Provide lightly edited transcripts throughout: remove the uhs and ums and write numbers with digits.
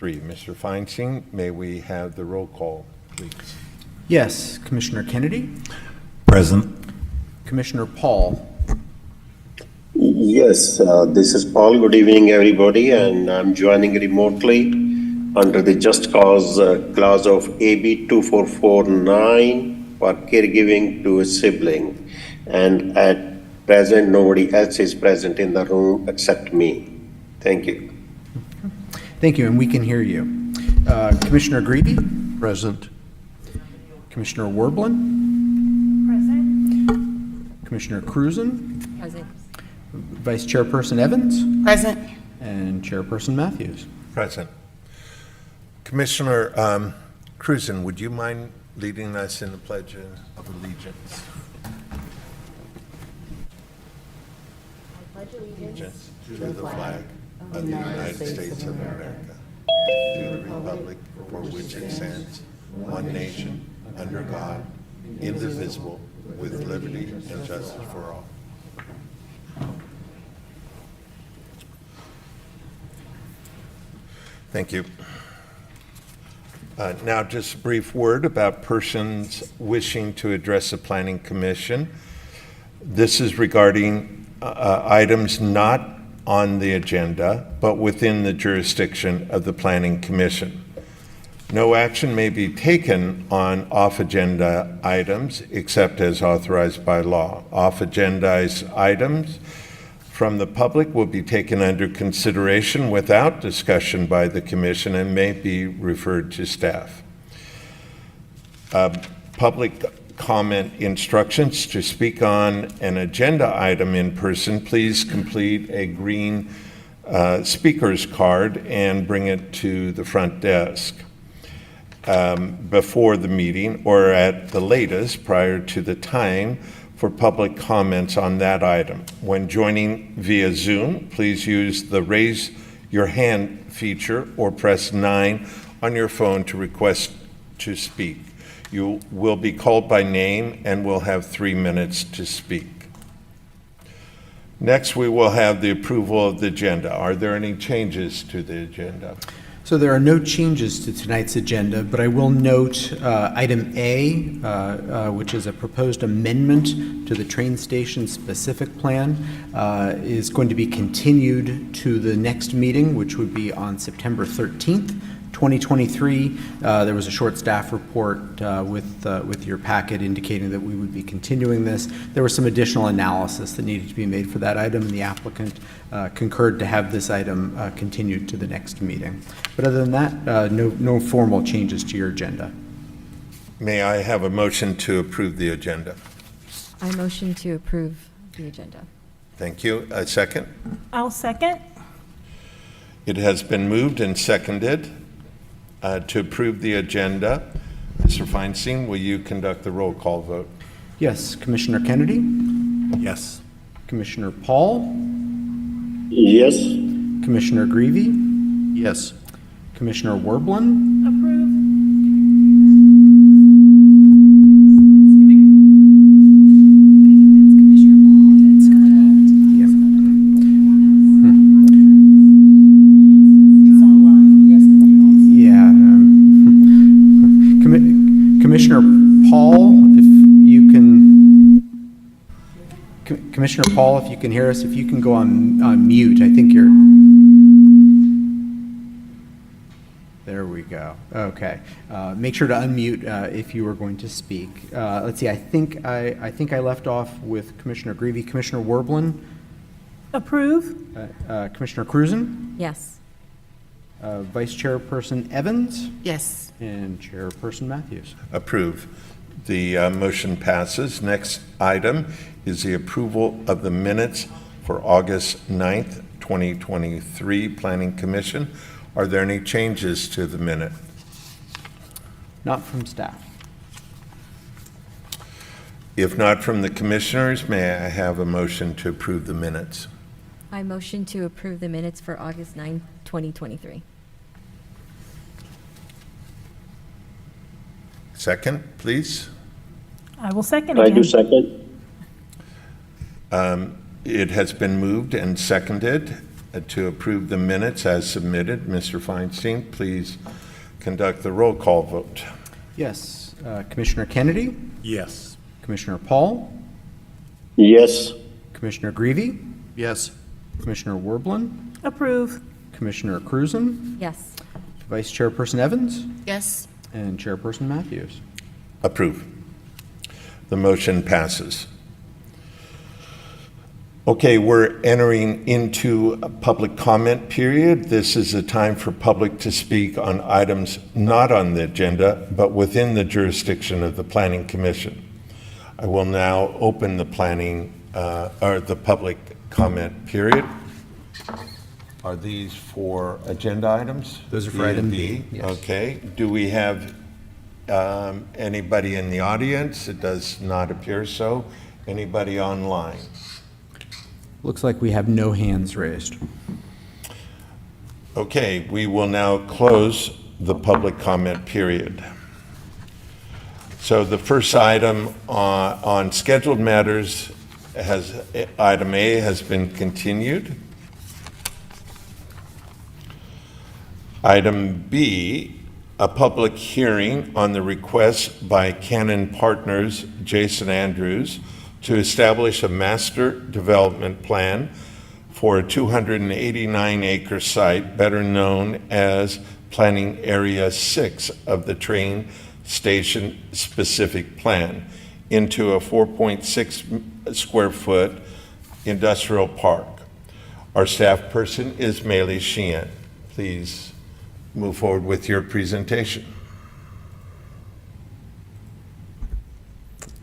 2023. Mr. Feinstein, may we have the roll call, please? Yes. Commissioner Kennedy? Present. Commissioner Paul? Yes, this is Paul. Good evening, everybody, and I'm joining remotely under the Just Cause clause of AB 2449 for caregiving to a sibling. And at present, nobody else is present in the room except me. Thank you. Thank you, and we can hear you. Commissioner Greavy? Present. Commissioner Werblin? Present. Commissioner Cruzen? Present. Vice Chairperson Evans? Present. And Chairperson Matthews? Present. Commissioner Cruzen, would you mind leading us in the Pledge of Allegiance? I pledge allegiance To the flag of the United States of America, to the republic for which it stands, one nation, under God, indivisible, with liberty and justice for all. Thank you. Now, just a brief word about persons wishing to address the Planning Commission. This is regarding items not on the agenda, but within the jurisdiction of the Planning Commission. No action may be taken on off-agenda items except as authorized by law. Off-agendized items from the public will be taken under consideration without discussion by the Commission and may be referred to staff. Public comment instructions: to speak on an agenda item in person, please complete a green speaker's card and bring it to the front desk before the meeting or at the latest prior to the time for public comments on that item. When joining via Zoom, please use the raise your hand feature or press 9 on your phone to request to speak. You will be called by name and will have 3 minutes to speak. Next, we will have the approval of the agenda. Are there any changes to the agenda? So there are no changes to tonight's agenda, but I will note item A, which is a proposed amendment to the train station specific plan, is going to be continued to the next meeting, which would be on September 13th, 2023. There was a short staff report with your packet indicating that we would be continuing this. There was some additional analysis that needed to be made for that item, and the applicant concurred to have this item continued to the next meeting. But other than that, no formal changes to your agenda. May I have a motion to approve the agenda? I motion to approve the agenda. Thank you. A second? I'll second. It has been moved and seconded to approve the agenda. Mr. Feinstein, will you conduct the roll call vote? Yes, Commissioner Kennedy, Yes. Commissioner Paul, Yes, Commissioner Greavy, Yes. Commissioner Werblin, Approve. yeah, Commissioner Paul, if you can, Commissioner Paul, if you can hear us, if you can go on mute, I think you're, there we go. Okay. Make sure to unmute if you are going to speak. Let's see, I think I left off with Commissioner Greavy. Commissioner Werblin, Approve. Commissioner Cruzen, Yes. Vice Chairperson Evans, Yes. and Chairperson Matthews. Approve. The motion passes. Next item is the approval of the minutes for August 9th, 2023 Planning Commission. Are there any changes to the minute? Not from staff. If not from the commissioners, may I have a motion to approve the minutes? I motion to approve the minutes for August 9, 2023. Second, please. I will second I again. do second. It has been moved and seconded to approve the minutes as submitted. Mr. Feinstein, please conduct the roll call vote. Yes. Commissioner Kennedy, Yes. Commissioner Paul, Yes. Commissioner Greavy, Yes. Commissioner Werblin, Approve. Commissioner Cruzen, Yes. Vice Chairperson Evans, Yes. and Chairperson Matthews. Approve. The motion passes. Okay, we're entering into a public comment period. This is a time for public to speak on items not on the agenda, but within the jurisdiction of the Planning Commission. I will now open the the public comment period. Are these for agenda items? Those are for item B, yes. Okay. Do we have anybody in the audience? It does not appear so. Anybody online? Looks like we have no hands raised. Okay, we will now close the public comment period. So the first item on scheduled matters item A has been continued. Item B, a public hearing on the request by Cannon Partners, Jason Andrews, to establish a master development plan for a 289-acre site, better known as Planning Area 6 of the train station specific plan, into a 4.6 square foot industrial park. Our staff person is Meili Sheehan. Please move forward with your presentation.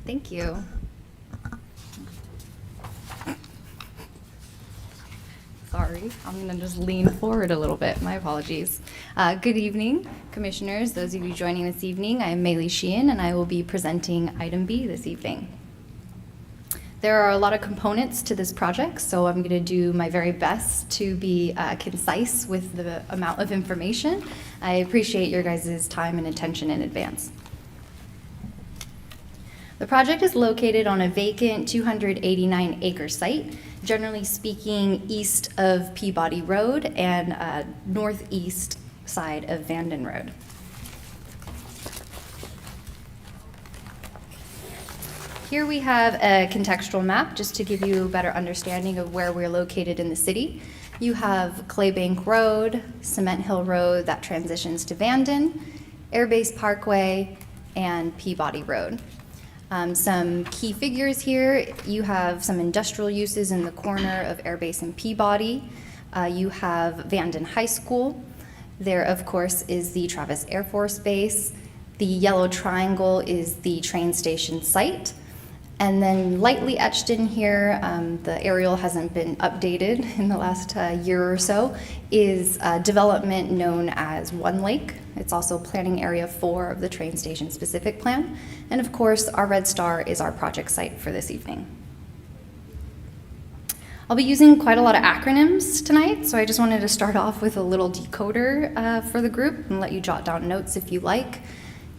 Thank you. Sorry, I'm going to just lean forward a little bit. My apologies. Good evening, commissioners. Those of you joining this evening, I am Meili Sheehan, and I will be presenting item B this evening. There are a lot of components to this project, so I'm going to do my very best to be concise with the amount of information. I appreciate your guys' time and attention in advance. The project is located on a vacant 289-acre site, generally speaking east of Peabody Road and northeast side of Vanden Road. Here we have a contextual map just to give you a better understanding of where we're located in the city. You have Claybank Road, Cement Hill Road that transitions to Vanden, Airbase Parkway, and Peabody Road. Some key figures here, you have some industrial uses in the corner of Airbase and Peabody. You have Vanden High School. There, of course, is the Travis Air Force Base. The yellow triangle is the train station site. And then lightly etched in here, the aerial hasn't been updated in the last year or so, is development known as One Lake. It's also planning area 4 of the train station specific plan. And of course, our red star is our project site for this evening. I'll be using quite a lot of acronyms tonight, so I just wanted to start off with a little decoder for the group and let you jot down notes if you like.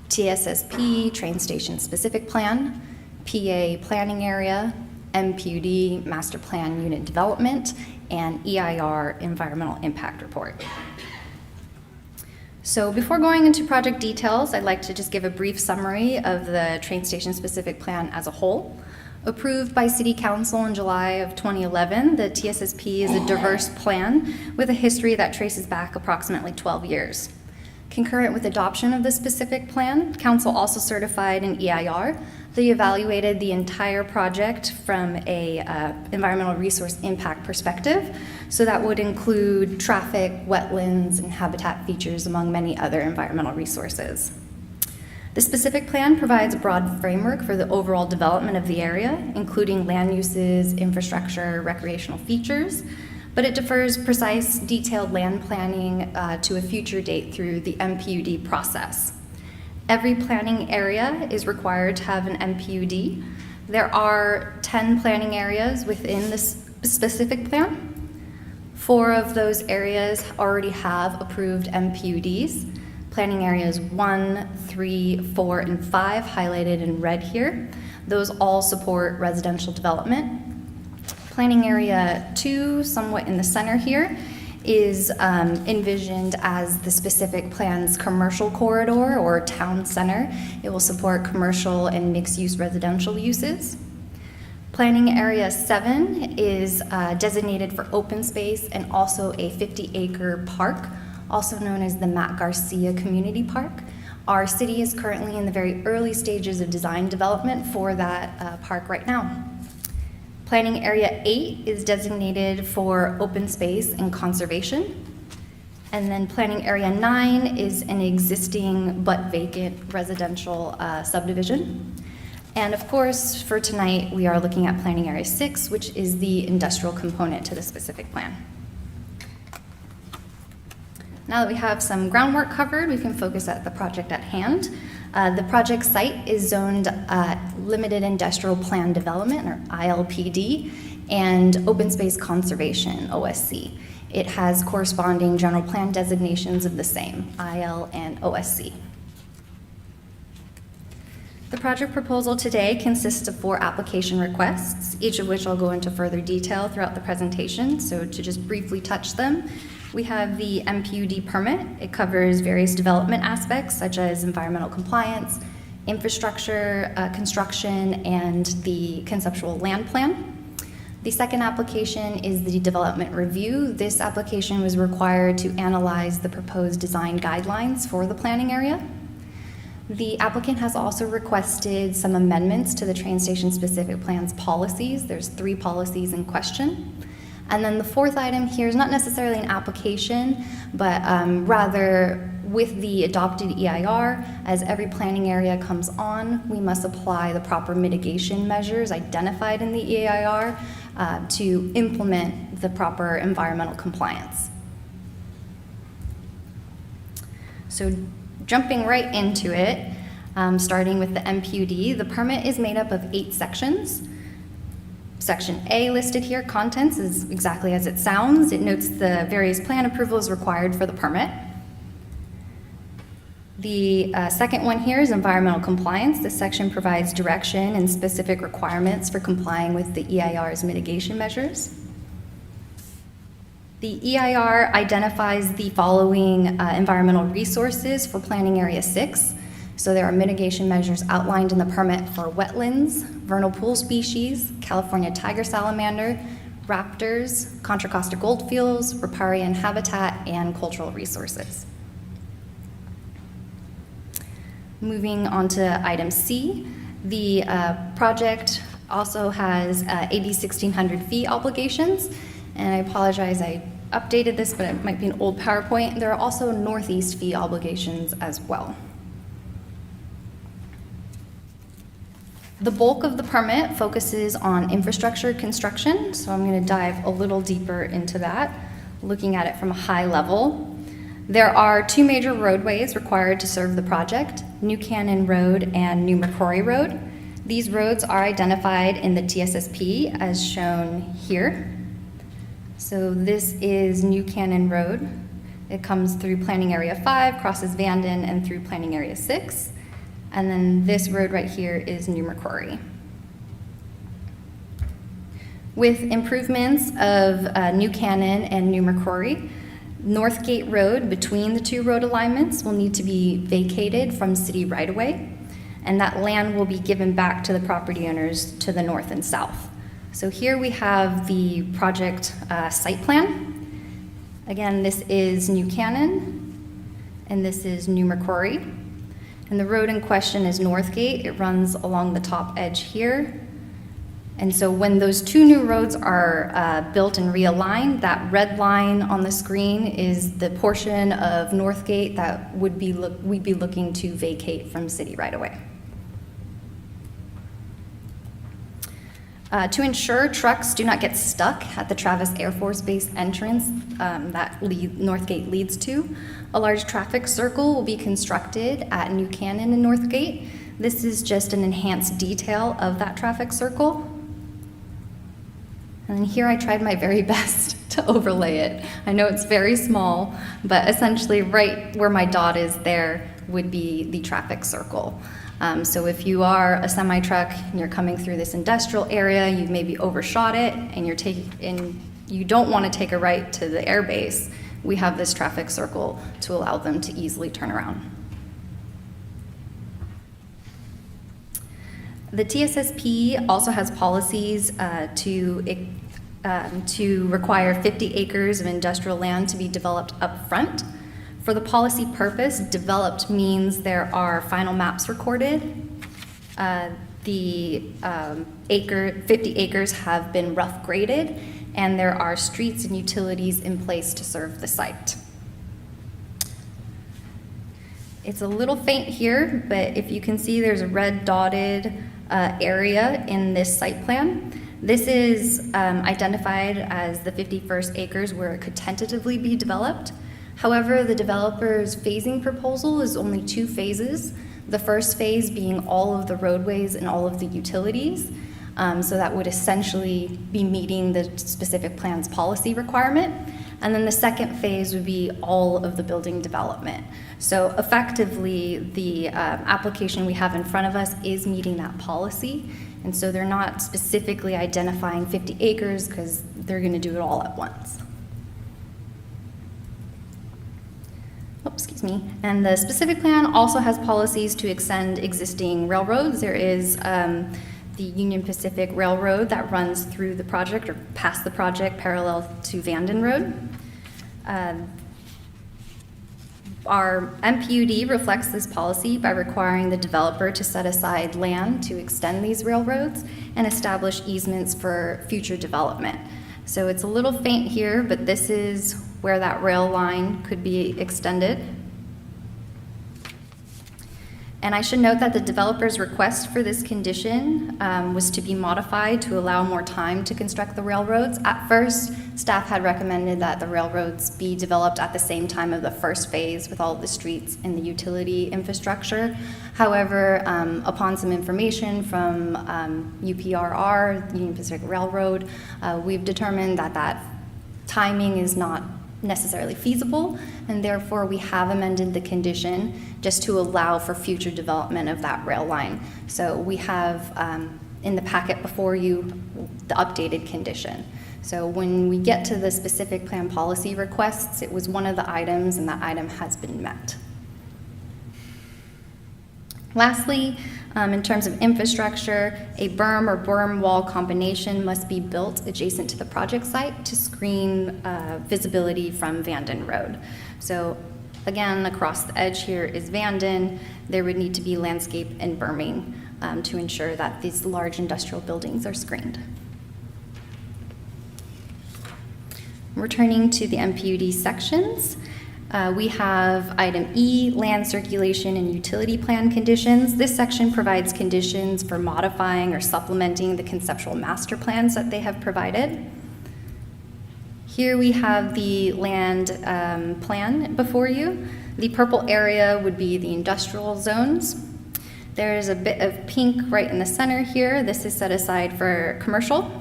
TSSP, train station specific plan. PA planning area, MPUD master plan unit development, and EIR environmental impact report. So before going into project details, I'd like to just give a brief summary of the train station specific plan as a whole. Approved by City Council in July of 2011, the TSSP is a diverse plan with a history that traces back approximately 12 years. Concurrent with adoption of the specific plan, Council also certified an EIR. They evaluated the entire project from a environmental resource impact perspective. So that would include traffic, wetlands, and habitat features, among many other environmental resources. The specific plan provides a broad framework for the overall development of the area, including land uses, infrastructure, recreational features, but it defers precise, detailed land planning to a future date through the MPUD process. Every planning area is required to have an MPUD. There are 10 planning areas within this specific plan. 4 of those areas already have approved MPUDs. Planning areas 1, 3, 4, and 5 highlighted in red here. Those all support residential development. Planning Area 2, somewhat in the center here, is envisioned as the specific plan's commercial corridor or town center. It will support commercial and mixed-use residential uses. Planning Area 7 is designated for open space and also a 50-acre park, also known as the Matt Garcia Community Park. Our city is currently in the very early stages of design development for that park right now. Planning Area 8 is designated for open space and conservation. And then Planning Area 9 is an existing but vacant residential subdivision. And of course, for tonight, we are looking at Planning Area 6, which is the industrial component to the specific plan. Now that we have some groundwork covered, we can focus at the project at hand. The project site is zoned Limited Industrial Plan Development, or ILPD, and Open Space Conservation, OSC. It has corresponding general plan designations of the same, IL and OSC. The project proposal today consists of 4 application requests, each of which I'll go into further detail throughout the presentation. So to just briefly touch them, we have the MPUD permit. It covers various development aspects such as environmental compliance, infrastructure, construction, and the conceptual land plan. The second application is the development review. This application was required to analyze the proposed design guidelines for the planning area. The applicant has also requested some amendments to the train station specific plan's policies. There's 3 policies in question. And then the fourth item here is not necessarily an application, but rather with the adopted EIR, as every planning area comes on, we must apply the proper mitigation measures identified in the EIR to implement the proper environmental compliance. So jumping right into it, starting with the MPUD, the permit is made up of 8 sections. Section A listed here, contents, is exactly as it sounds. It notes the various plan approvals required for the permit. The second one here is environmental compliance. This section provides direction and specific requirements for complying with the EIR's mitigation measures. The EIR identifies the following environmental resources for Planning Area 6. So there are mitigation measures outlined in the permit for wetlands, vernal pool species, California tiger salamander, raptors, Contra Costa goldfields, riparian habitat, and cultural resources. Moving on to item C, the project also has AB 1600 fee obligations. And I apologize, I updated this, but it might be an old PowerPoint. There are also Northeast fee obligations as well. The bulk of the permit focuses on infrastructure construction, so I'm going to dive a little deeper into that, looking at it from a high level. There are 2 major roadways required to serve the project, New Cannon Road and New McCrory Road. These roads are identified in the TSSP as shown here. So this is New Cannon Road. It comes through Planning Area 5, crosses Vanden, and through Planning Area 6. And then this road right here is New McCrory. With improvements of New Cannon and New McCrory, Northgate Road between the 2 road alignments will need to be vacated from city right-of-way, and that land will be given back to the property owners to the north and south. So here we have the project site plan. Again, this is New Cannon, and this is New McCrory. And the road in question is Northgate. It runs along the top edge here. And so when those 2 new roads are built and realigned, that red line on the screen is the portion of Northgate that we'd be looking to vacate from city right-of-way. To ensure trucks do not get stuck at the Travis Air Force Base entrance that Northgate leads to, a large traffic circle will be constructed at New Cannon and Northgate. This is just an enhanced detail of that traffic circle. And here I tried my very best to overlay it. I know it's very small, but essentially right where my dot is there would be the traffic circle. So if you are a semi-truck and you're coming through this industrial area, you've maybe overshot it, and you don't want to take a right to the airbase, we have this traffic circle to allow them to easily turn around. The TSSP also has policies to require 50 acres of industrial land to be developed up front. For the policy purpose, developed means there are final maps recorded. The 50 acres have been rough graded, and there are streets and utilities in place to serve the site. It's a little faint here, but if you can see, there's a red dotted area in this site plan. This is identified as the 51st acres where it could tentatively be developed. However, the developer's phasing proposal is only 2 phases, the first phase being all of the roadways and all of the utilities. So that would essentially be meeting the specific plan's policy requirement. And then the second phase would be all of the building development. So effectively, the application we have in front of us is meeting that policy. And so they're not specifically identifying 50 acres because they're going to do it all at once. Excuse me. And the specific plan also has policies to extend existing railroads. There is the Union Pacific Railroad that runs through the project or past the project parallel to Vanden Road. Our MPUD reflects this policy by requiring the developer to set aside land to extend these railroads and establish easements for future development. So it's a little faint here, but this is where that rail line could be extended. And I should note that the developer's request for this condition was to be modified to allow more time to construct the railroads. At first, staff had recommended that the railroads be developed at the same time of the first phase with all of the streets and the utility infrastructure. However, upon some information from UPRR, Union Pacific Railroad, we've determined that that timing is not necessarily feasible, and therefore we have amended the condition just to allow for future development of that rail line. So we have in the packet before you the updated condition. So when we get to the specific plan policy requests, it was one of the items, and that item has been met. Lastly, in terms of infrastructure, a berm or berm wall combination must be built adjacent to the project site to screen visibility from Vanden Road. So again, across the edge here is Vanden. There would need to be landscape and berming to ensure that these large industrial buildings are screened. Returning to the MPUD sections, we have item E, land circulation and utility plan conditions. This section provides conditions for modifying or supplementing the conceptual master plans that they have provided. Here we have the land plan before you. The purple area would be the industrial zones. There is a bit of pink right in the center here. This is set aside for commercial.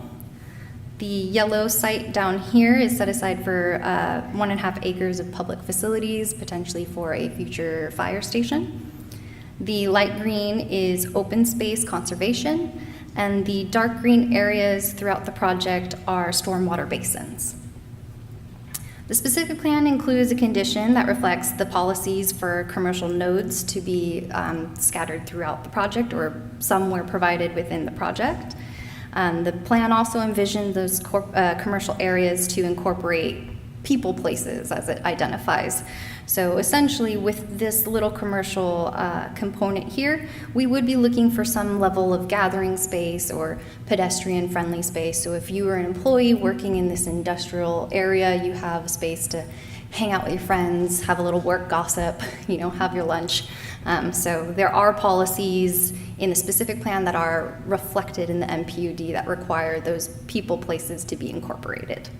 The yellow site down here is set aside for 1.5 acres of public facilities, potentially for a future fire station. The light green is open space conservation, and the dark green areas throughout the project are stormwater basins. The specific plan includes a condition that reflects the policies for commercial nodes to be scattered throughout the project, or somewhere provided within the project. The plan also envisioned those commercial areas to incorporate people places as it identifies. So essentially with this little commercial component here, we would be looking for some level of gathering space or pedestrian friendly space. So if you are an employee working in this industrial area, you have space to hang out with your friends, have a little work gossip, have your lunch. So there are policies in the specific plan that are reflected in the MPUD that require those people places to be incorporated.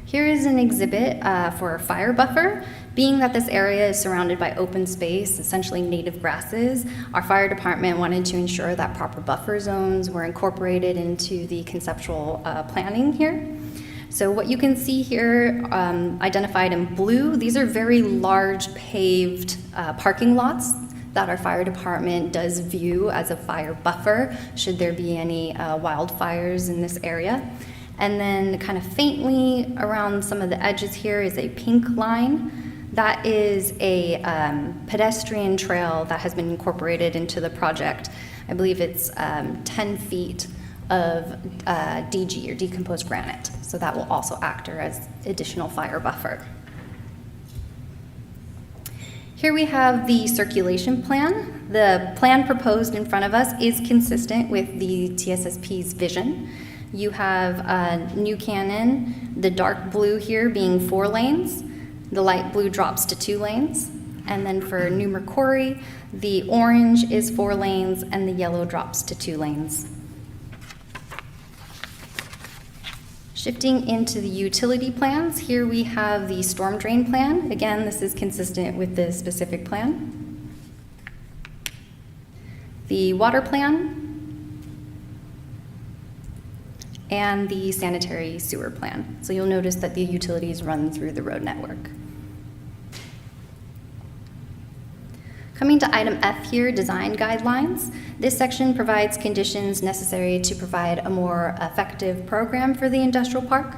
Here is an exhibit for a fire buffer. Being that this area is surrounded by open space, essentially native grasses, our fire department wanted to ensure that proper buffer zones were incorporated into the conceptual planning here. So what you can see here, identified in blue, these are very large paved parking lots that our fire department does view as a fire buffer should there be any wildfires in this area. And then kind of faintly around some of the edges here is a pink line. That is a pedestrian trail that has been incorporated into the project. I believe it's 10 feet of DG, or decomposed granite. So that will also act as additional fire buffer. Here we have the circulation plan. The plan proposed in front of us is consistent with the TSSP's vision. You have New Cannon, the dark blue here being 4 lanes. The light blue drops to 2 lanes. And then for New Macquarie, the orange is 4 lanes and the yellow drops to 2 lanes. Shifting into the utility plans, here we have the storm drain plan. Again, this is consistent with the specific plan. The water plan, and the sanitary sewer plan. So you'll notice that the utilities run through the road network. Coming to item F here, design guidelines. This section provides conditions necessary to provide a more effective program for the industrial park.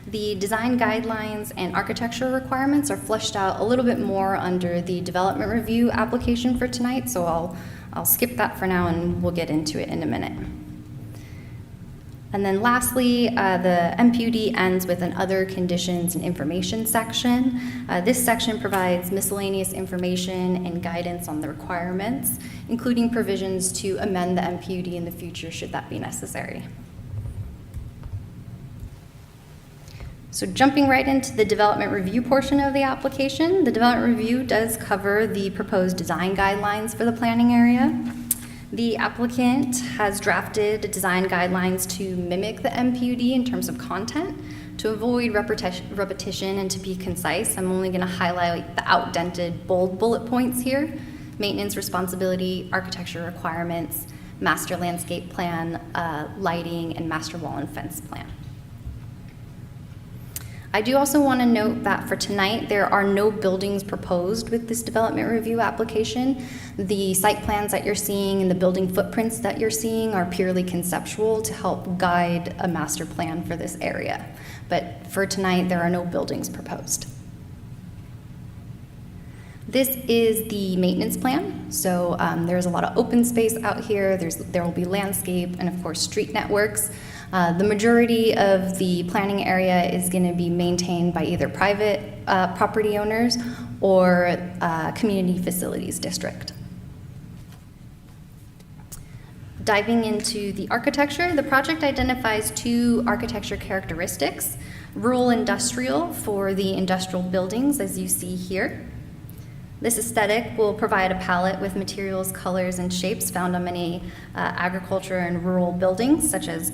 The design guidelines and architecture requirements are fleshed out a little bit more under the development review application for tonight, so I'll skip that for now and we'll get into it in a minute. And then lastly, the MPUD ends with an other conditions and information section. This section provides miscellaneous information and guidance on the requirements, including provisions to amend the MPUD in the future should that be necessary. So jumping right into the development review portion of the application, the development review does cover the proposed design guidelines for the planning area. The applicant has drafted design guidelines to mimic the MPUD in terms of content. To avoid repetition and to be concise, I'm only going to highlight the outdented bold bullet points here: maintenance responsibility, architecture requirements, master landscape plan, lighting, and master wall and fence plan. I do also want to note that for tonight, there are no buildings proposed with this development review application. The site plans that you're seeing and the building footprints that you're seeing are purely conceptual to help guide a master plan for this area. But for tonight, there are no buildings proposed. This is the maintenance plan. So there's a lot of open space out here. There will be landscape and of course street networks. The majority of the planning area is going to be maintained by either private property owners or community facilities district. Diving into the architecture, the project identifies 2 architecture characteristics: rural industrial for the industrial buildings, as you see here. This aesthetic will provide a palette with materials, colors, and shapes found on many agriculture and rural buildings, such as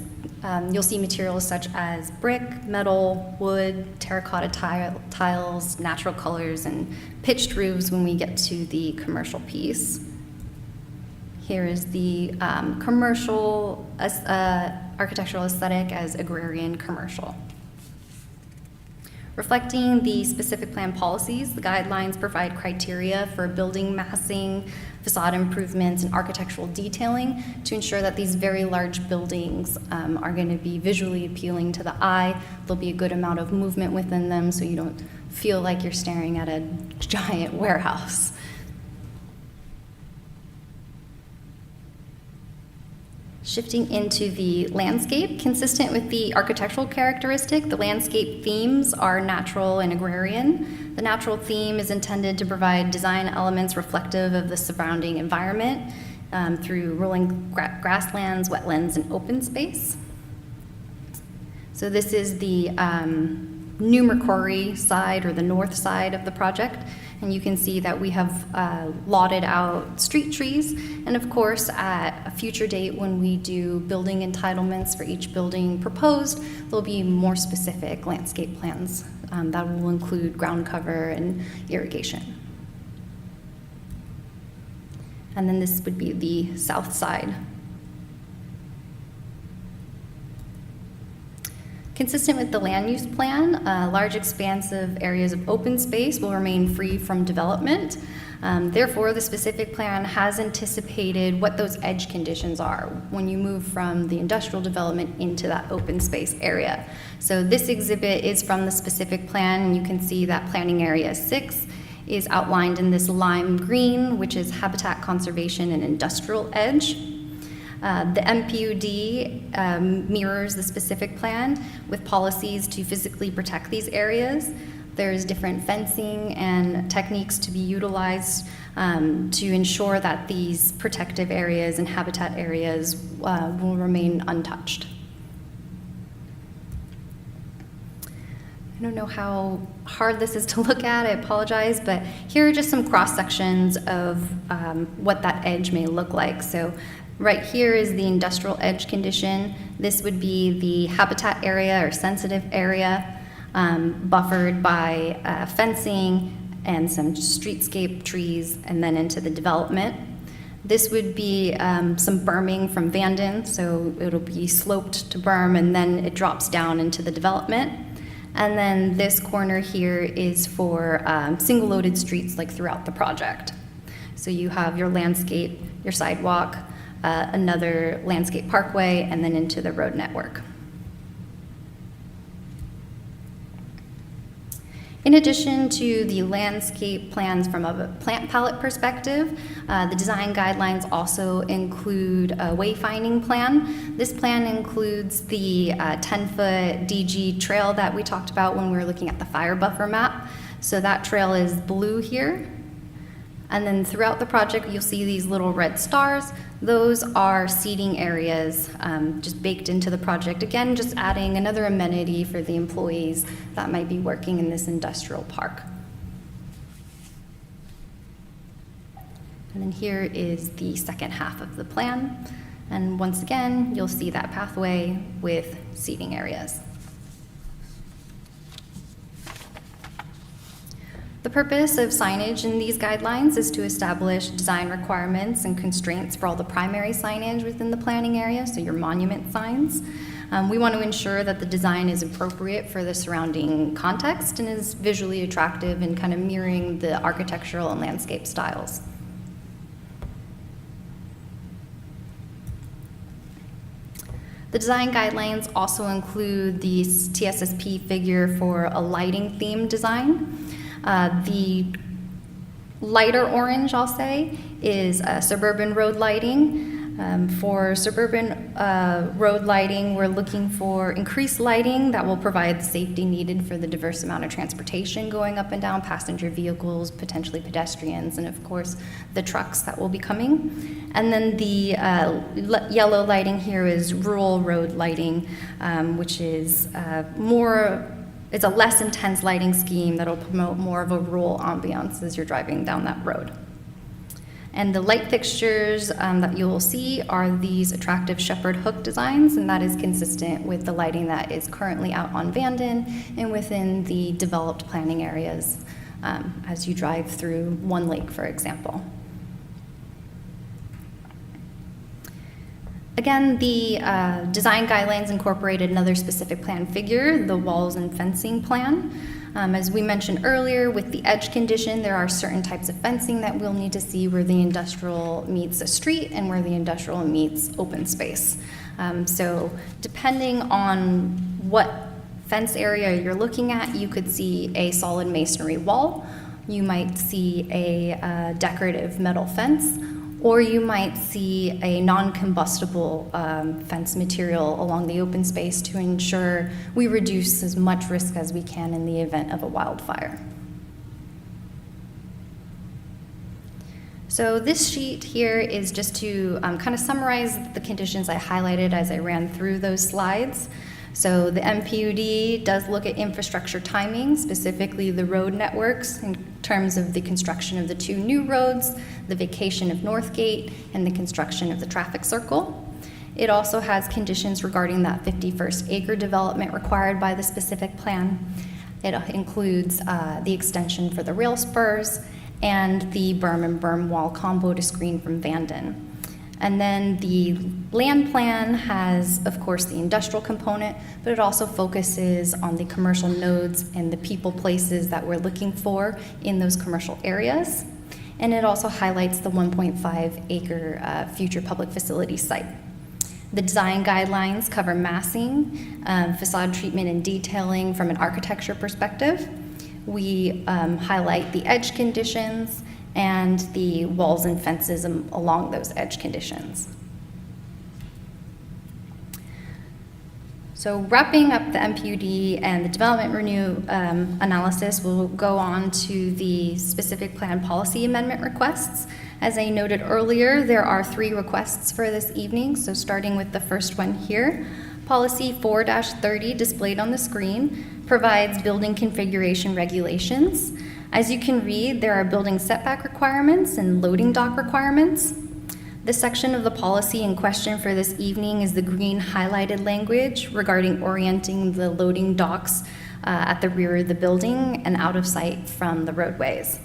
you'll see materials such as brick, metal, wood, terracotta tiles, natural colors, and pitched roofs when we get to the commercial piece. Here is the commercial architectural aesthetic as agrarian commercial. Reflecting the specific plan policies, the guidelines provide criteria for building massing, facade improvements, and architectural detailing to ensure that these very large buildings are going to be visually appealing to the eye. There'll be a good amount of movement within them so you don't feel like you're staring at a giant warehouse. Shifting into the landscape, consistent with the architectural characteristic, the landscape themes are natural and agrarian. The natural theme is intended to provide design elements reflective of the surrounding environment through rolling grasslands, wetlands, and open space. So this is the New Macquarie side, or the north side of the project. And you can see that we have lotted out street trees. And of course, at a future date when we do building entitlements for each building proposed, there'll be more specific landscape plans that will include ground cover and irrigation. And then this would be the south side. Consistent with the land use plan, large expansive areas of open space will remain free from development. Therefore, the specific plan has anticipated what those edge conditions are when you move from the industrial development into that open space area. So this exhibit is from the specific plan, and you can see that planning area 6 is outlined in this lime green, which is habitat conservation and industrial edge. The MPUD mirrors the specific plan with policies to physically protect these areas. There's different fencing and techniques to be utilized to ensure that these protective areas and habitat areas will remain untouched. I don't know how hard this is to look at, I apologize, but here are just some cross sections of what that edge may look like. So right here is the industrial edge condition. This would be the habitat area or sensitive area, buffered by fencing and some streetscape trees, and then into the development. This would be some berming from Vanden, so it'll be sloped to berm, and then it drops down into the development. And then this corner here is for single-loaded streets like throughout the project. So you have your landscape, your sidewalk, another landscape parkway, and then into the road network. In addition to the landscape plans from a plant palette perspective, the design guidelines also include a wayfinding plan. This plan includes the 10-foot DG trail that we talked about when we were looking at the fire buffer map. So that trail is blue here. And then throughout the project, you'll see these little red stars. Those are seating areas just baked into the project. Again, just adding another amenity for the employees that might be working in this industrial park. And then here is the second half of the plan. And once again, you'll see that pathway with seating areas. The purpose of signage in these guidelines is to establish design requirements and constraints for all the primary signage within the planning area, so your monument signs. We want to ensure that the design is appropriate for the surrounding context and is visually attractive and kind of mirroring the architectural and landscape styles. The design guidelines also include the TSSP figure for a lighting theme design. The lighter orange, I'll say, is suburban road lighting. For suburban road lighting, we're looking for increased lighting that will provide the safety needed for the diverse amount of transportation going up and down, passenger vehicles, potentially pedestrians, and of course, the trucks that will be coming. And then the yellow lighting here is rural road lighting, which is it's a less intense lighting scheme that'll promote more of a rural ambiance as you're driving down that road. And the light fixtures that you will see are these attractive shepherd hook designs, and that is consistent with the lighting that is currently out on Vanden and within the developed planning areas as you drive through One Lake, for example. Again, the design guidelines incorporated another specific plan figure, the walls and fencing plan. As we mentioned earlier, with the edge condition, there are certain types of fencing that we'll need to see where the industrial meets a street and where the industrial meets open space. So depending on what fence area you're looking at, you could see a solid masonry wall, you might see a decorative metal fence, or you might see a non-combustible fence material along the open space to ensure we reduce as much risk as we can in the event of a wildfire. So this sheet here is just to kind of summarize the conditions I highlighted as I ran through those slides. So the MPUD does look at infrastructure timing, specifically the road networks in terms of the construction of the 2 new roads, the vacation of Northgate, and the construction of the traffic circle. It also has conditions regarding that 51st acre development required by the specific plan. It includes the extension for the rail spurs and the berm and berm wall combo to screen from Vanden. And then the land plan has, of course, the industrial component, but it also focuses on the commercial nodes and the people places that we're looking for in those commercial areas. And it also highlights the 1.5 acre future public facility site. The design guidelines cover massing, facade treatment and detailing from an architecture perspective. We highlight the edge conditions and the walls and fences along those edge conditions. So wrapping up the MPUD and the development renew analysis, we'll go on to the specific plan policy amendment requests. As I noted earlier, there are 3 requests for this evening, so starting with the first one here. Policy 4-30 displayed on the screen provides building configuration regulations. As you can read, there are building setback requirements and loading dock requirements. The section of the policy in question for this evening is the green highlighted language regarding orienting the loading docks at the rear of the building and out of sight from the roadways.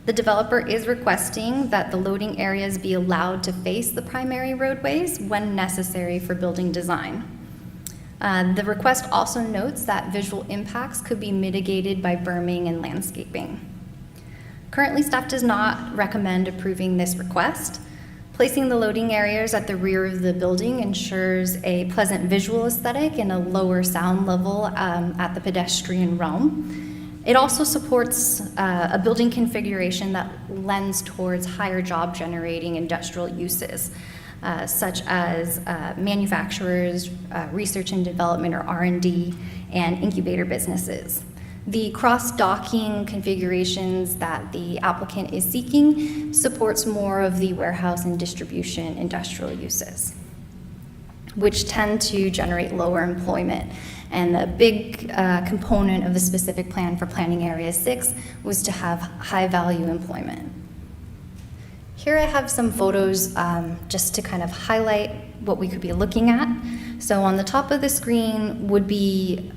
The developer is requesting that the loading areas be allowed to face the primary roadways when necessary for building design. The request also notes that visual impacts could be mitigated by berming and landscaping. Currently, staff does not recommend approving this request. Placing the loading areas at the rear of the building ensures a pleasant visual aesthetic and a lower sound level at the pedestrian realm. It also supports a building configuration that lends towards higher job generating industrial uses, such as manufacturers, research and development or R&D, and incubator businesses. The cross-docking configurations that the applicant is seeking supports more of the warehouse and distribution industrial uses, which tend to generate lower employment. And a big component of the specific plan for Planning Area 6 was to have high-value employment. Here I have some photos just to kind of highlight what we could be looking at. So on the top of the screen would be,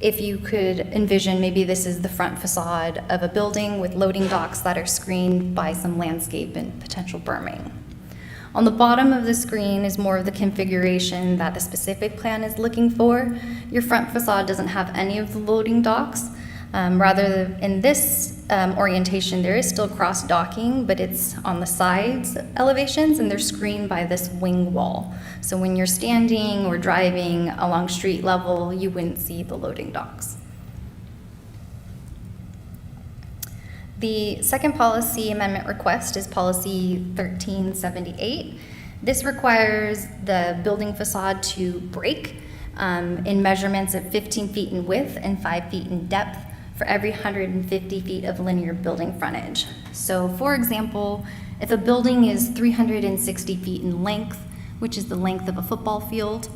if you could envision, maybe this is the front facade of a building with loading docks that are screened by some landscape and potential berming. On the bottom of the screen is more of the configuration that the specific plan is looking for. Your front facade doesn't have any of the loading docks. Rather, in this orientation, there is still cross-docking, but it's on the sides elevations, and they're screened by this wing wall. So when you're standing or driving along street level, you wouldn't see the loading docks. The second policy amendment request is policy 1378. This requires the building facade to break in measurements of 15 feet in width and 5 feet in depth for every 150 feet of linear building frontage. So for example, if a building is 360 feet in length, which is the length of a football field,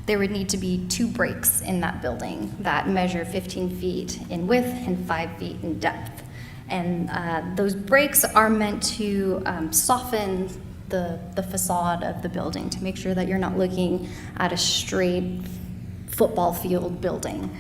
there would need to be 2 breaks in that building that measure 15 feet in width and 5 feet in depth. And those breaks are meant to soften the facade of the building to make sure that you're not looking at a straight football field building.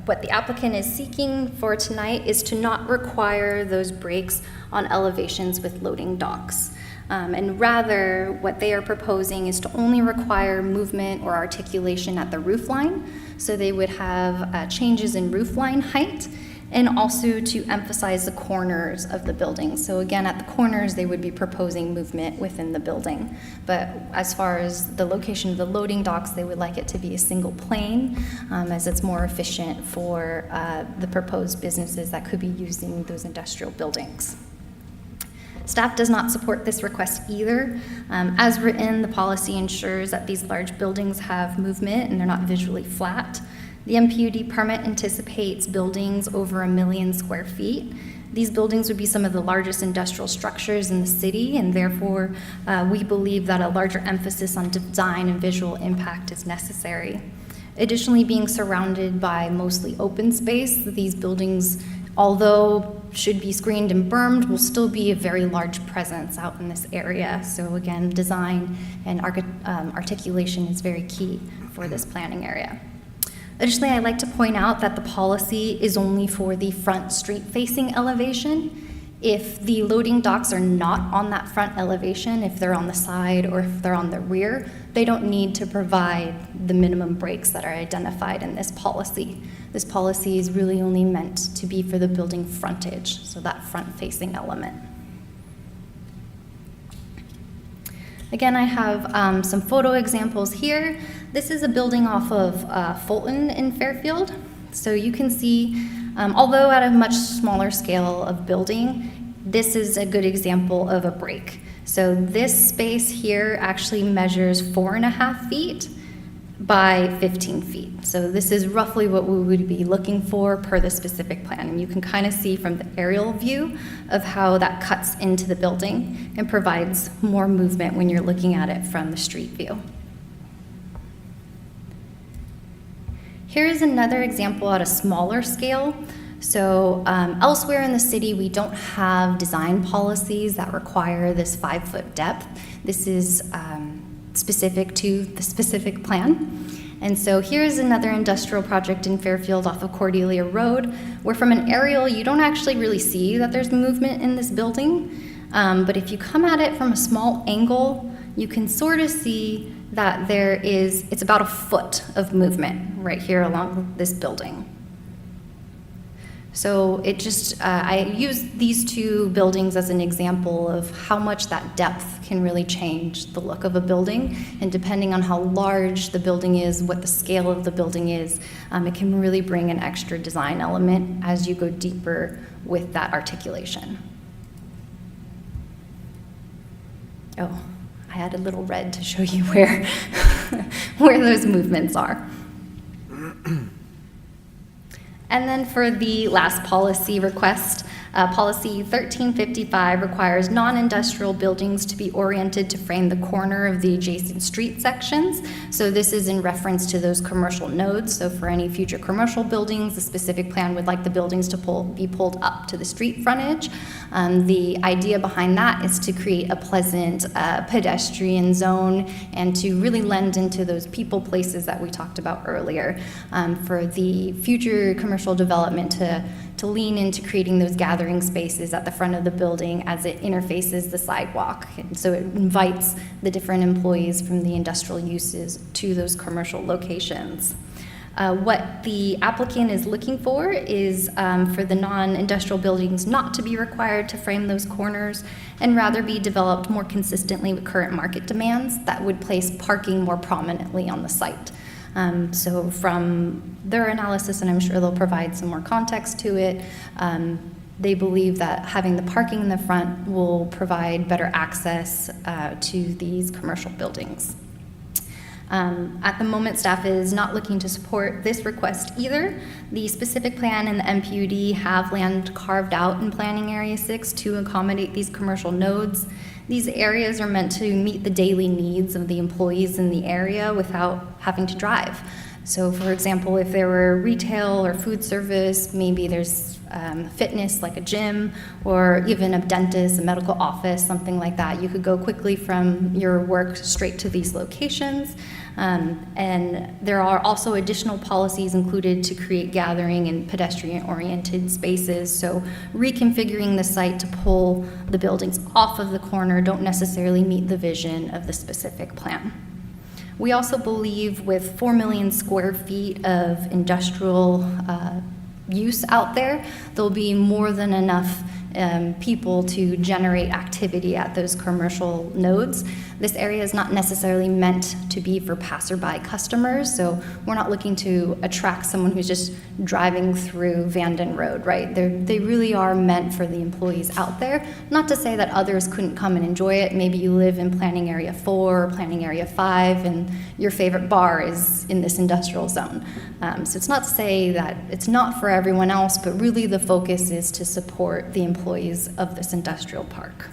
What the applicant is seeking for tonight is to not require those breaks on elevations with loading docks. And rather, what they are proposing is to only require movement or articulation at the roof line. So they would have changes in roof line height, and also to emphasize the corners of the building. So again, at the corners, they would be proposing movement within the building. But as far as the location of the loading docks, they would like it to be a single plane, as it's more efficient for the proposed businesses that could be using those industrial buildings. Staff does not support this request either. As written, the policy ensures that these large buildings have movement and they're not visually flat. The MPUD permit anticipates buildings over 1 million square feet. These buildings would be some of the largest industrial structures in the city, and therefore we believe that a larger emphasis on design and visual impact is necessary. Additionally, being surrounded by mostly open space, these buildings, although should be screened and bermed, will still be a very large presence out in this area. So again, design and articulation is very key for this planning area. Additionally, I'd like to point out that the policy is only for the front street-facing elevation. If the loading docks are not on that front elevation, if they're on the side or if they're on the rear, they don't need to provide the minimum brakes that are identified in this policy. This policy is really only meant to be for the building frontage, so that front-facing element. Again, I have some photo examples here. This is a building off of Fulton in Fairfield. So you can see, although at a much smaller scale of building, this is a good example of a break. So this space here actually measures 4.5 feet by 15 feet. So this is roughly what we would be looking for per the specific plan. And you can kind of see from the aerial view of how that cuts into the building and provides more movement when you're looking at it from the street view. Here is another example at a smaller scale. So elsewhere in the city, we don't have design policies that require this 5-foot depth. This is specific to the specific plan. And so here's another industrial project in Fairfield off of Cordelia Road, where from an aerial, you don't actually really see that there's movement in this building. But if you come at it from a small angle, you can sort of see that it's about a foot of movement right here along this building. So it just, I use these two buildings as an example of how much that depth can really change the look of a building. And depending on how large the building is, what the scale of the building is, it can really bring an extra design element as you go deeper with that articulation. Oh, I added a little red to show you where, where those movements are. And then for the last policy request, policy 1355 requires non-industrial buildings to be oriented to frame the corner of the adjacent street sections. So this is in reference to those commercial nodes. So for any future commercial buildings, the specific plan would like the buildings to be pulled up to the street frontage. The idea behind that is to create a pleasant pedestrian zone and to really lend into those people places that we talked about earlier. For the future commercial development to lean into creating those gathering spaces at the front of the building as it interfaces the sidewalk. And so it invites the different employees from the industrial uses to those commercial locations. What the applicant is looking for is for the non-industrial buildings not to be required to frame those corners and rather be developed more consistently with current market demands that would place parking more prominently on the site. So from their analysis, and I'm sure they'll provide some more context to it, they believe that having the parking in the front will provide better access to these commercial buildings. At the moment, staff is not looking to support this request either. The specific plan and the MPUD have land carved out in Planning Area 6 to accommodate these commercial nodes. These areas are meant to meet the daily needs of the employees in the area without having to drive. So for example, if there were retail or food service, maybe there's fitness like a gym or even a dentist, a medical office, something like that. You could go quickly from your work straight to these locations. And there are also additional policies included to create gathering and pedestrian-oriented spaces. So reconfiguring the site to pull the buildings off of the corner don't necessarily meet the vision of the specific plan. We also believe with 4 million square feet of industrial use out there, there'll be more than enough people to generate activity at those commercial nodes. This area is not necessarily meant to be for passerby customers, so we're not looking to attract someone who's just driving through Vanden Road, right? They really are meant for the employees out there. Not to say that others couldn't come and enjoy it. Maybe you live in Planning Area 4 or Planning Area 5, and your favorite bar is in this industrial zone. So it's not to say that it's not for everyone else, but really the focus is to support the employees of this industrial park.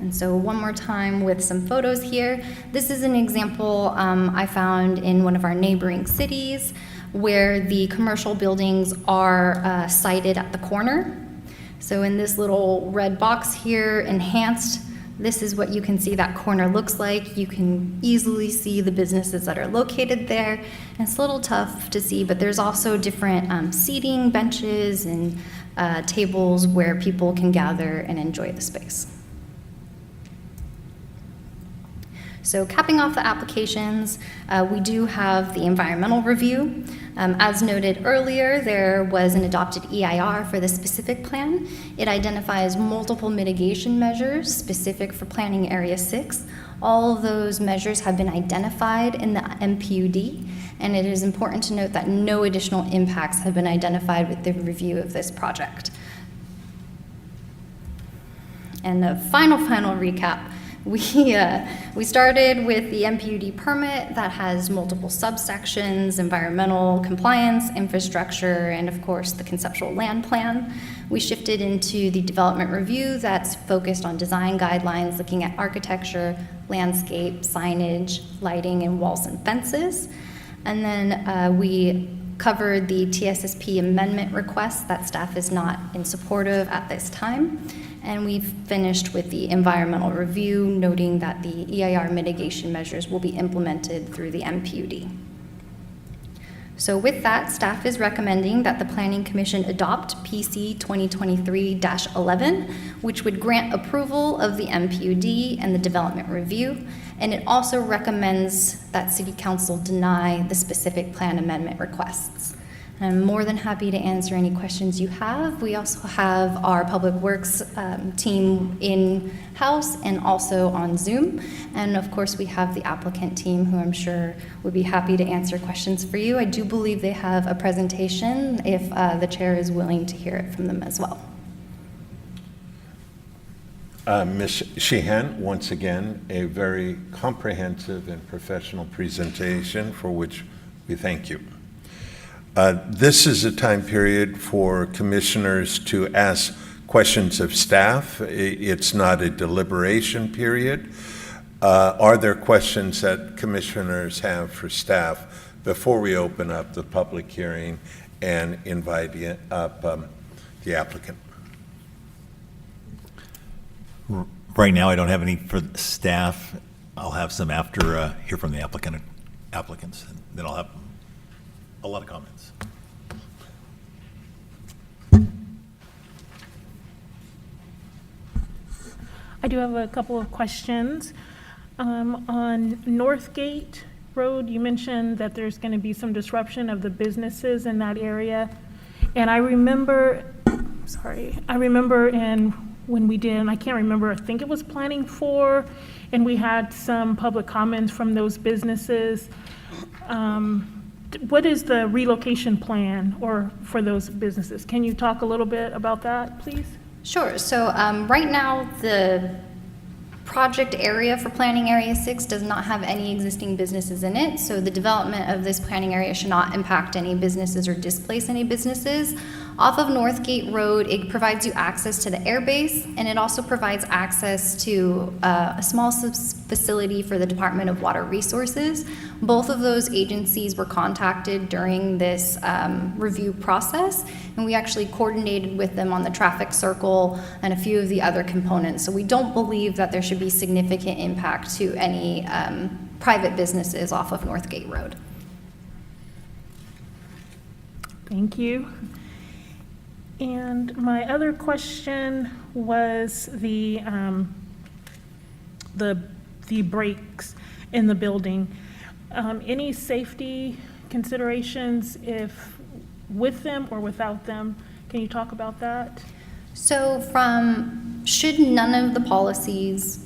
And so one more time with some photos here. This is an example I found in one of our neighboring cities where the commercial buildings are sited at the corner. So in this little red box here, enhanced, this is what you can see that corner looks like. You can easily see the businesses that are located there. And it's a little tough to see, but there's also different seating, benches, and tables where people can gather and enjoy the space. So capping off the applications, we do have the environmental review. As noted earlier, there was an adopted EIR for the specific plan. It identifies multiple mitigation measures specific for Planning Area 6. All of those measures have been identified in the MPUD, and it is important to note that no additional impacts have been identified with the review of this project. And the final recap. We started with the MPUD permit that has multiple subsections: environmental compliance, infrastructure, and of course the conceptual land plan. We shifted into the development review that's focused on design guidelines, looking at architecture, landscape, signage, lighting, and walls and fences. And then we covered the TSSP amendment request that staff is not in support of at this time. And we've finished with the environmental review, noting that the EIR mitigation measures will be implemented through the MPUD. So with that, staff is recommending that the Planning Commission adopt PC 2023-11, which would grant approval of the MPUD and the development review. And it also recommends that City Council deny the specific plan amendment requests. I'm more than happy to answer any questions you have. We also have our Public Works team in-house and also on Zoom. And of course, we have the applicant team, who I'm sure would be happy to answer questions for you. I do believe they have a presentation if the chair is willing to hear it from them as well. Ms. Sheehan, once again, a very comprehensive and professional presentation for which we thank you. This is a time period for commissioners to ask questions of staff. It's not a deliberation period. Are there questions that commissioners have for staff before we open up the public hearing and invite up the applicant? Right now, I don't have any for the staff. I'll have some after hear from the applicants, and then I'll have a lot of comments. I do have a couple of questions. On Northgate Road, you mentioned that there's going to be some disruption of the businesses in that area. And I remember when we did, and I can't remember, I think it was planning 4, and we had some public comments from those businesses. What is the relocation plan for those businesses? Can you talk a little bit about that, please? Sure. So right now, the project area for Planning Area 6 does not have any existing businesses in it. So the development of this planning area should not impact any businesses or displace any businesses. Off of Northgate Road, it provides you access to the airbase, and it also provides access to a small facility for the Department of Water Resources. Both of those agencies were contacted during this review process, and we actually coordinated with them on the traffic circle and a few of the other components. So we don't believe that there should be significant impact to any private businesses off of Northgate Road. Thank you. And my other question was the breaks in the building. Any safety considerations with them or without them? Can you talk about that? So should none of the policies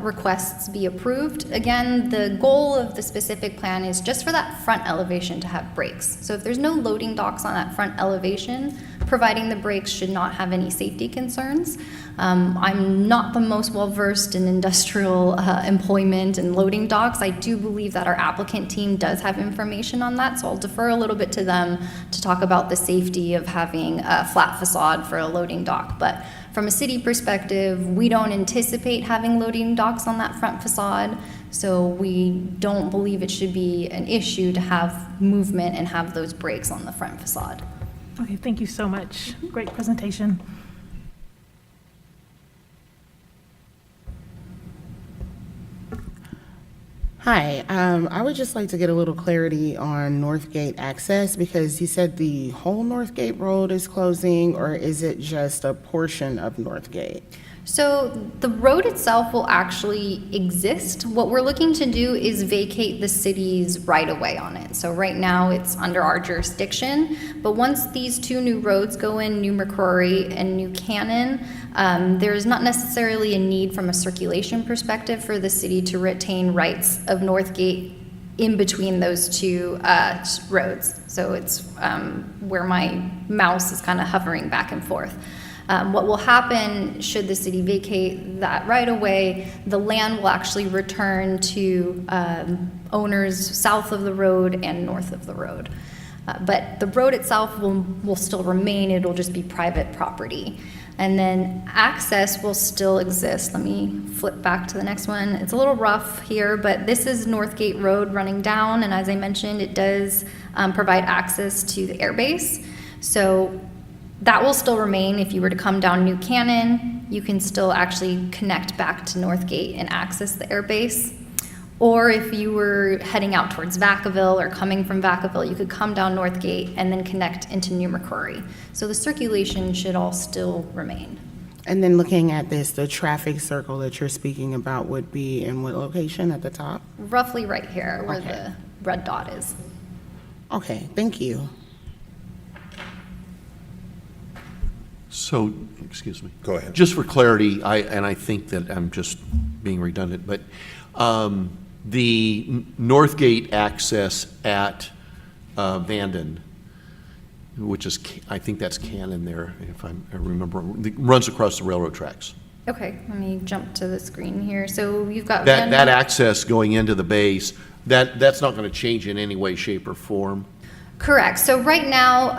requests be approved, again, the goal of the specific plan is just for that front elevation to have brakes. So if there's no loading docks on that front elevation, providing the brakes should not have any safety concerns. I'm not the most well-versed in industrial employment and loading docks. I do believe that our applicant team does have information on that, so I'll defer a little bit to them to talk about the safety of having a flat facade for a loading dock. But from a city perspective, we don't anticipate having loading docks on that front facade, so we don't believe it should be an issue to have movement and have those brakes on the front facade. Okay, thank you so much. Great presentation. Hi, I would just like to get a little clarity on Northgate access because you said the whole Northgate Road is closing, or is it just a portion of Northgate? So the road itself will actually exist. What we're looking to do is vacate the city's right-of-way on it. So right now, it's under our jurisdiction, but once these two new roads go in, New McCrory and New Cannon, there's not necessarily a need from a circulation perspective for the city to retain rights of Northgate in between those two roads. So it's where my mouse is kind of hovering back and forth. What will happen should the city vacate that right away, the land will actually return to owners south of the road and north of the road. But the road itself will still remain, it'll just be private property. And then access will still exist. Let me flip back to the next one. It's a little rough here, but this is Northgate Road running down, and as I mentioned, it does provide access to the airbase. So that will still remain. If you were to come down New Cannon, you can still actually connect back to Northgate and access the airbase. Or if you were heading out towards Vacaville or coming from Vacaville, you could come down Northgate and then connect into New McCrory. So the circulation should all still remain. And then looking at this, the traffic circle that you're speaking about would be in what location at the top? Roughly right here where Okay. the red dot is. Okay, thank you. So, excuse me. Go ahead. Just for clarity, I think that I'm just being redundant, but the Northgate access at Vanden, which is, I think that's Cannon there, if I remember, runs across the railroad tracks. Okay, let me jump to the screen here. So you've got That access going into the base, that's not going to change in any way, shape, or form? Correct. So right now,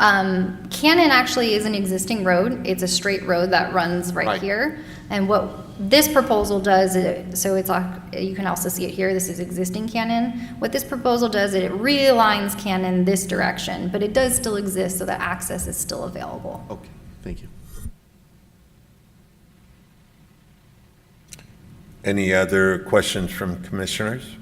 Cannon actually is an existing road. It's a straight road that runs right here. And what this proposal does, so it's you can also see it here. This is existing Cannon. What this proposal does, it realigns Cannon this direction, but it does still exist, so that access is still available. Okay, thank you. Any other questions from commissioners?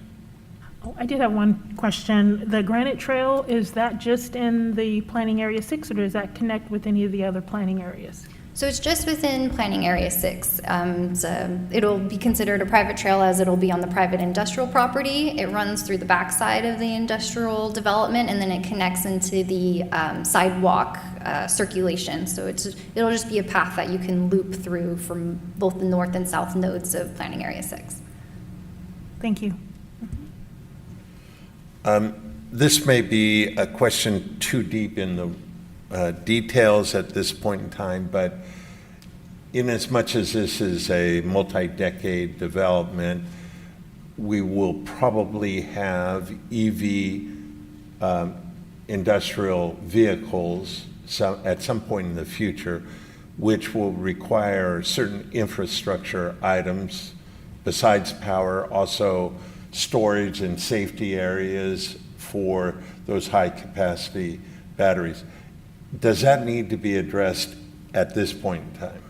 Oh, I did have one question. The Granite Trail, is that just in the planning area 6, or does that connect with any of the other planning areas? So it's just within planning area 6. It'll be considered a private trail as it'll be on the private industrial property. It runs through the backside of the industrial development, and then it connects into the sidewalk circulation. So it'll just be a path that you can loop through from both the north and south nodes of planning area 6. Thank you. This may be a question too deep in the details at this point in time, but in as much as this is a multi-decade development, we will probably have EV industrial vehicles at some point in the future, which will require certain infrastructure items besides power, also storage and safety areas for those high-capacity batteries. Does that need to be addressed at this point in time?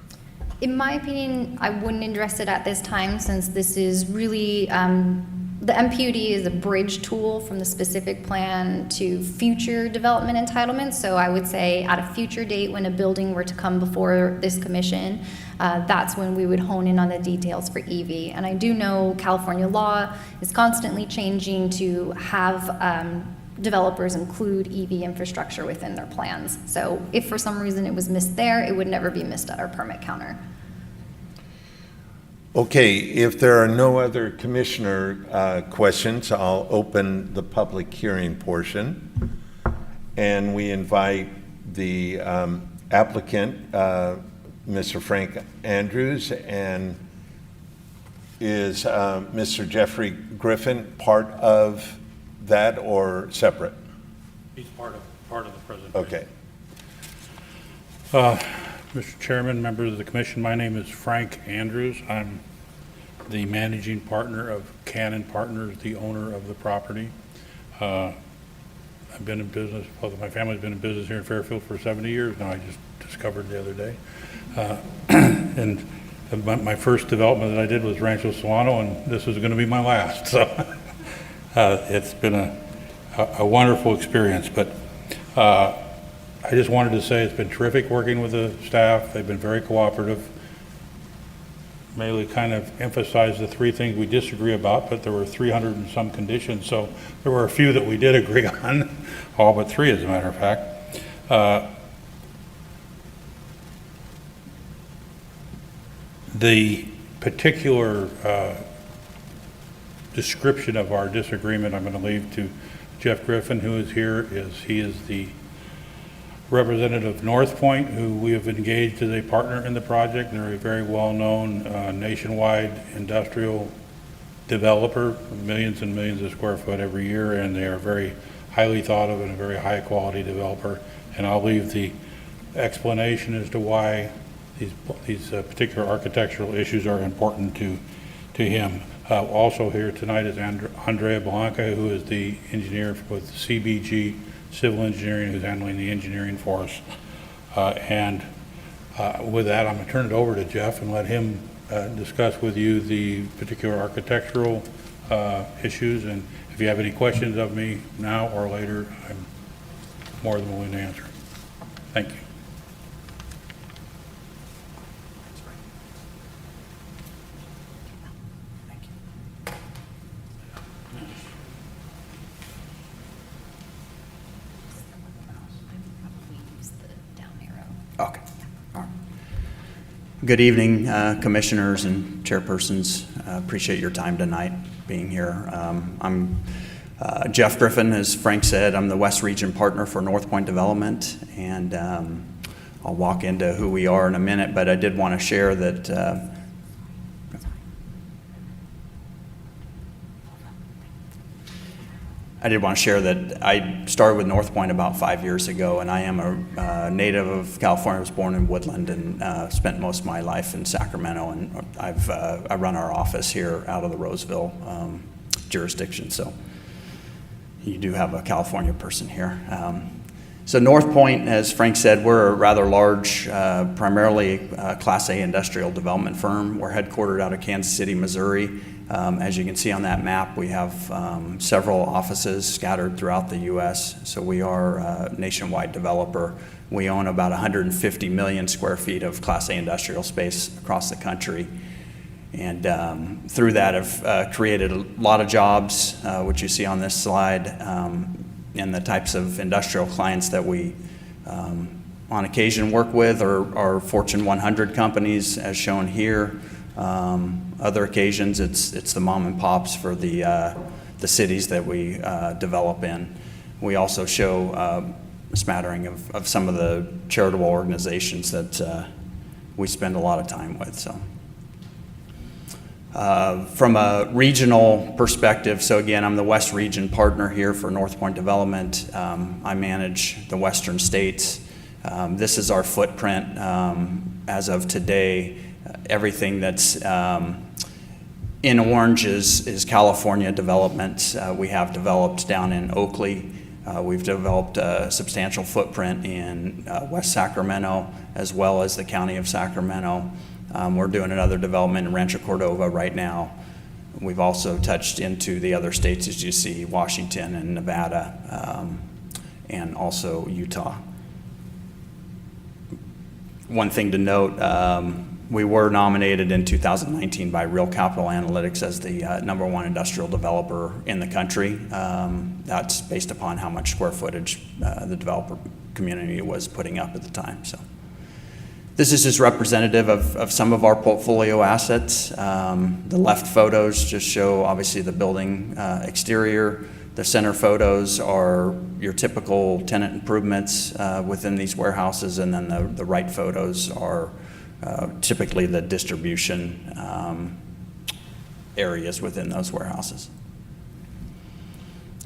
In my opinion, I wouldn't address it at this time, since this is really, the MPUD is a bridge tool from the specific plan to future development entitlements. So I would say at a future date, when a building were to come before this commission, that's when we would hone in on the details for EV. And I do know California law is constantly changing to have developers include EV infrastructure within their plans. So if for some reason it was missed there, it would never be missed at our permit counter. Okay, if there are no other commissioner questions, I'll open the public hearing portion. And we invite the applicant, Mr. Frank Andrews, and is Mr. Jeffrey Griffin part of that or separate? He's part of the presentation. Okay. Mr. Chairman, members of the commission, my name is Frank Andrews. I'm the managing partner of Cannon Partners, the owner of the property. I've been in business, my family's been in business here in Fairfield for 70 years now. I just discovered the other day. And my first development that I did was Rancho Solano, and this is going to be my last. So It's been a wonderful experience, but I just wanted to say it's been terrific working with the staff. They've been very cooperative. Mainly kind of emphasized the three things we disagree about, but there were 300 and some conditions, so there were a few that we did agree on, all but three, as a matter of fact. The particular description of our disagreement, I'm going to leave to Jeff Griffin, who is here. He is the representative of North Point, who we have engaged as a partner in the project. They're a very well-known nationwide industrial developer, millions and millions of square foot every year, and they are very highly thought of and a very high-quality developer. And I'll leave the explanation as to why these particular architectural issues are important to him. Also here tonight is Andrea Blanca, who is the engineer with CBG Civil Engineering, who's handling the engineering for us. With that, I'm going to turn it over to Jeff and let him discuss with you the particular architectural issues. And if you have any questions of me now or later, I'm more than willing to answer. Thank you. Okay. All right. Good evening, commissioners and chairpersons. Appreciate your time tonight being here. I'm Jeff Griffin, as Frank said. I'm the West Region Partner for North Point Development, and I'll walk into who we are in a minute, but I did want to share that I started with North Point about 5 years ago, and I am a native of California. I was born in Woodland and spent most of my life in Sacramento, and I run our office here out of the Roseville jurisdiction, so you do have a California person here. So North Point, as Frank said, we're a rather large, primarily Class A industrial development firm. We're headquartered out of Kansas City, Missouri. As you can see on that map, we have several offices scattered throughout the U.S., so we are a nationwide developer. We own about 150 million square feet of Class A industrial space across the country. And through that have created a lot of jobs, which you see on this slide, and the types of industrial clients that we on occasion work with are Fortune 100 companies, as shown here. Other occasions, it's the mom and pops for the cities that we develop in. We also show a smattering of some of the charitable organizations that we spend a lot of time with. So, from a regional perspective, so again, I'm the West Region Partner here for North Point Development. I manage the western states. This is our footprint as of today. Everything that's in orange is California development. We have developed down in Oakley. We've developed a substantial footprint in West Sacramento, as well as the county of Sacramento. We're doing another development in Rancho Cordova right now. We've also touched into the other states, as you see, Washington and Nevada, and also Utah. One thing to note, we were nominated in 2019 by Real Capital Analytics as the #1 industrial developer in the country. That's based upon how much square footage the developer community was putting up at the time. So this is just representative of some of our portfolio assets. The left photos just show obviously the building exterior. The center photos are your typical tenant improvements within these warehouses, and then the right photos are typically the distribution areas within those warehouses.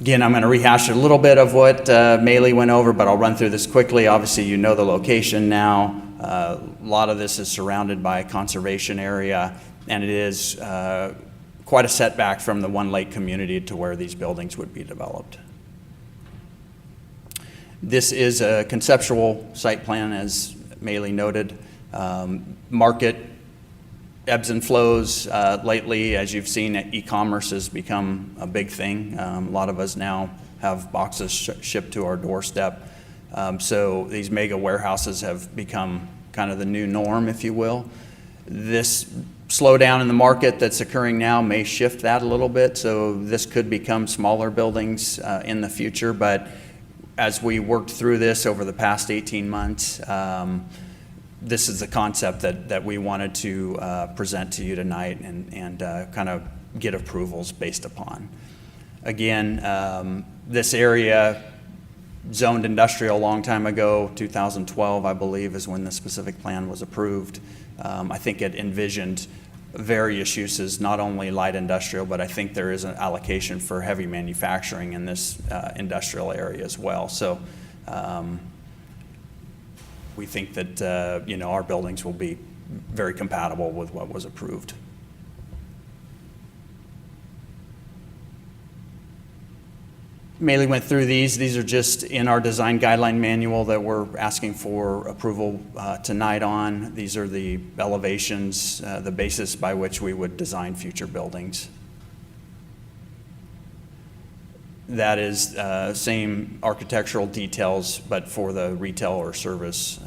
Again, I'm going to rehash a little bit of what Maylee went over, but I'll run through this quickly. Obviously, you know the location now. A lot of this is surrounded by a conservation area, and it is quite a setback from the One Lake community to where these buildings would be developed. This is a conceptual site plan, as Maylee noted. Market ebbs and flows. Lately, as you've seen, e-commerce has become a big thing. A lot of us now have boxes shipped to our doorstep. So these mega warehouses have become kind of the new norm, if you will. This slowdown in the market that's occurring now may shift that a little bit, so this could become smaller buildings in the future. But as we worked through this over the past 18 months, this is the concept that we wanted to present to you tonight and kind of get approvals based upon. Again, this area zoned industrial a long time ago, 2012, I believe, is when the specific plan was approved. I think it envisioned various uses, not only light industrial, but I think there is an allocation for heavy manufacturing in this industrial area as well. So we think that our buildings will be very compatible with what was approved. Mainly went through these. These are just in our design guideline manual that we're asking for approval tonight on. These are the elevations, the basis by which we would design future buildings. That is same architectural details, but for the retail or service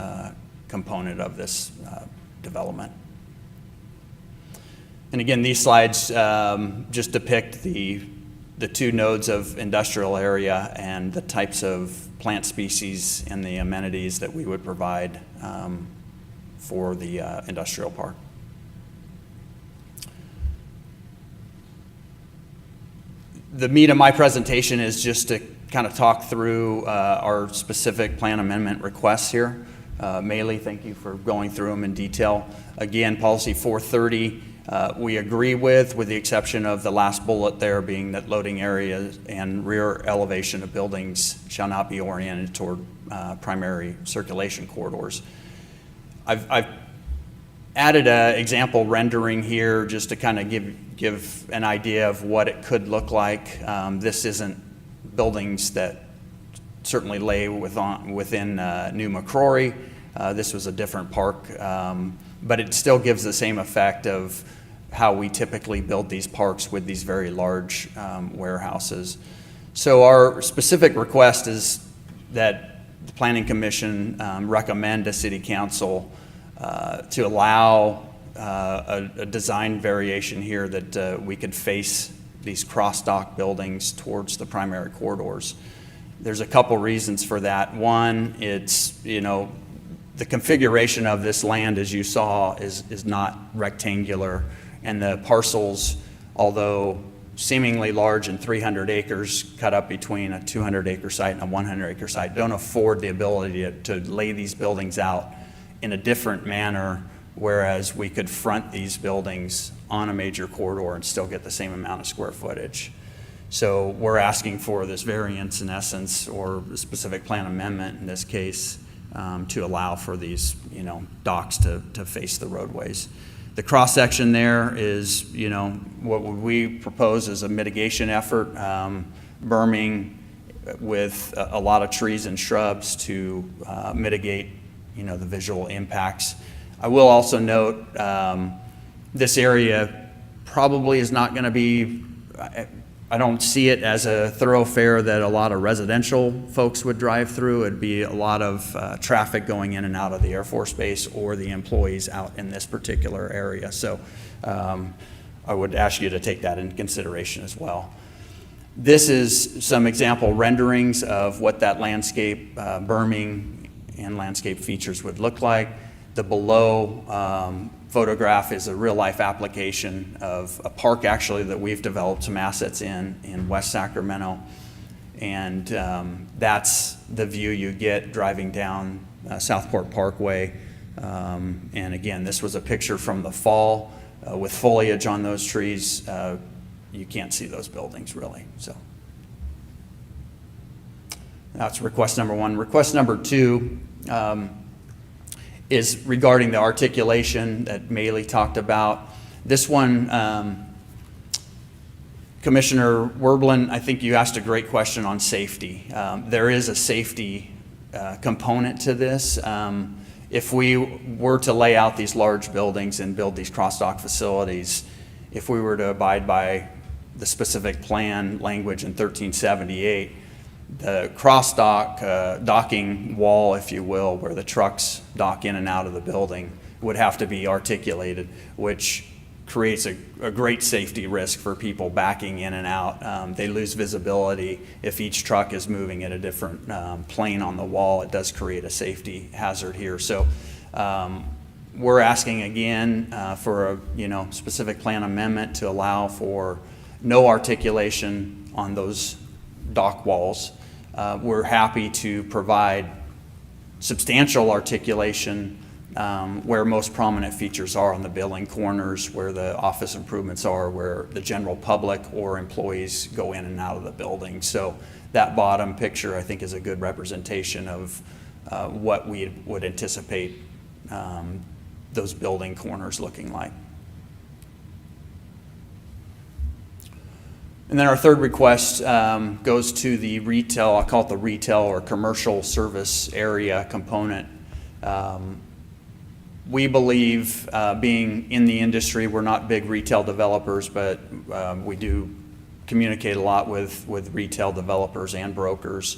component of this development. And again, these slides just depict the two nodes of industrial area and the types of plant species and the amenities that we would provide for the industrial park. The meat of my presentation is just to kind of talk through our specific plan amendment requests here. Maylee, thank you for going through them in detail. Again, policy 430, we agree with the exception of the last bullet there being that loading areas and rear elevation of buildings shall not be oriented toward primary circulation corridors. I've added an example rendering here just to kind of give an idea of what it could look like. This isn't buildings that certainly lay within New McCrory. This was a different park, but it still gives the same effect of how we typically build these parks with these very large warehouses. So our specific request is that the Planning Commission recommend to City Council to allow a design variation here that we could face these cross-dock buildings towards the primary corridors. There's a couple reasons for that. One, it's, the configuration of this land, as you saw, is not rectangular, and the parcels, although seemingly large and 300 acres cut up between a 200-acre site and a 100-acre site, don't afford the ability to lay these buildings out in a different manner, whereas we could front these buildings on a major corridor and still get the same amount of square footage. So we're asking for this variance in essence, or a specific plan amendment in this case, to allow for these, docks to face the roadways. The cross section there is, what we propose is a mitigation effort, berming with a lot of trees and shrubs to mitigate, the visual impacts. I will also note this area probably is not going to be, I don't see it as a thoroughfare that a lot of residential folks would drive through. It'd be a lot of traffic going in and out of the Air Force Base or the employees out in this particular area. So I would ask you to take that into consideration as well. This is some example renderings of what that landscape berming and landscape features would look like. The below photograph is a real-life application of a park actually that we've developed some assets in West Sacramento. And that's the view you get driving down Southport Parkway. And again, this was a picture from the fall with foliage on those trees. You can't see those buildings really. So that's request number one. Request number two is regarding the articulation that Maylee talked about. This one, Commissioner Werblin, I think you asked a great question on safety. There is a safety component to this. if we were to lay out these large buildings and build these cross-dock facilities, if we were to abide by the specific plan language in 1378, the cross-dock, docking wall, if you will, where the trucks dock in and out of the building would have to be articulated, which creates a great safety risk for people backing in and out. They lose visibility. If each truck is moving at a different plane on the wall, it does create a safety hazard here. So we're asking again for a specific plan amendment to allow for no articulation on those dock walls. We're happy to provide substantial articulation where most prominent features are on the building corners, where the office improvements are, where the general public or employees go in and out of the building. So that bottom picture, I think, is a good representation of what we would anticipate those building corners looking like. And then our third request goes to the retail, I'll call it the retail or commercial service area component. We believe, being in the industry, we're not big retail developers, but we do communicate a lot with retail developers and brokers.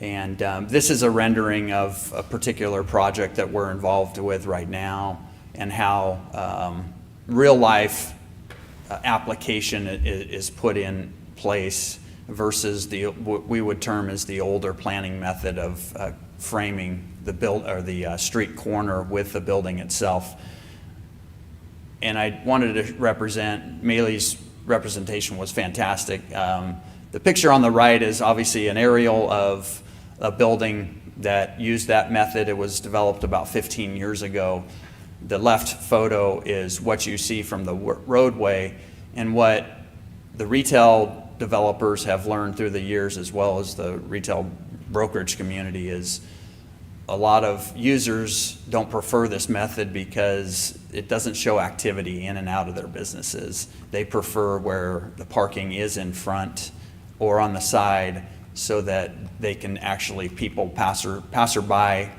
And this is a rendering of a particular project that we're involved with right now, and how real life application is put in place versus what we would term as the older planning method of framing the street corner with the building itself. And I wanted to represent, Maylee's representation was fantastic. The picture on the right is obviously an aerial of a building that used that method. It was developed about 15 years ago. The left photo is what you see from the roadway, and what the retail developers have learned through the years, as well as the retail brokerage community, is a lot of users don't prefer this method because it doesn't show activity in and out of their businesses. They prefer where the parking is in front or on the side, so that they can actually, passerby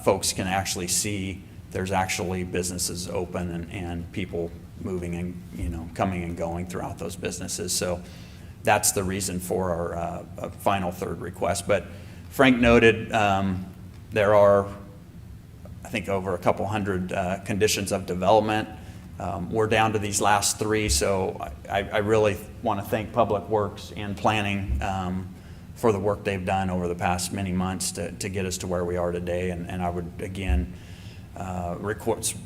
folks can actually see there's actually businesses open and people moving and coming and going throughout those businesses. So that's the reason for our final third request. But Frank noted there are, I think, over a couple hundred conditions of development. We're down to these last three, so I really want to thank Public Works and Planning for the work they've done over the past many months to get us to where we are today. And I would, again,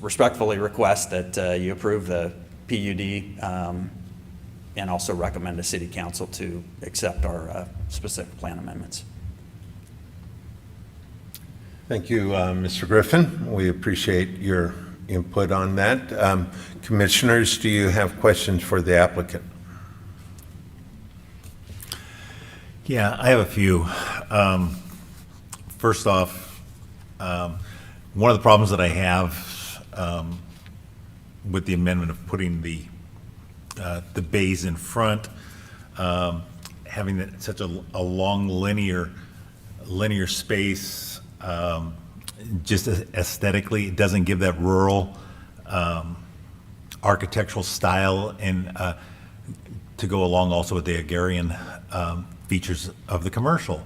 respectfully request that you approve the PUD and also recommend to City Council to accept our specific plan amendments. Thank you, Mr. Griffin. We appreciate your input on that. Commissioners, do you have questions for the applicant? Yeah, I have a few. First off, one of the problems that I have with the amendment of putting the bays in front, having such a long linear space, just aesthetically, it doesn't give that rural architectural style, and to go along also with the agrarian features of the commercial.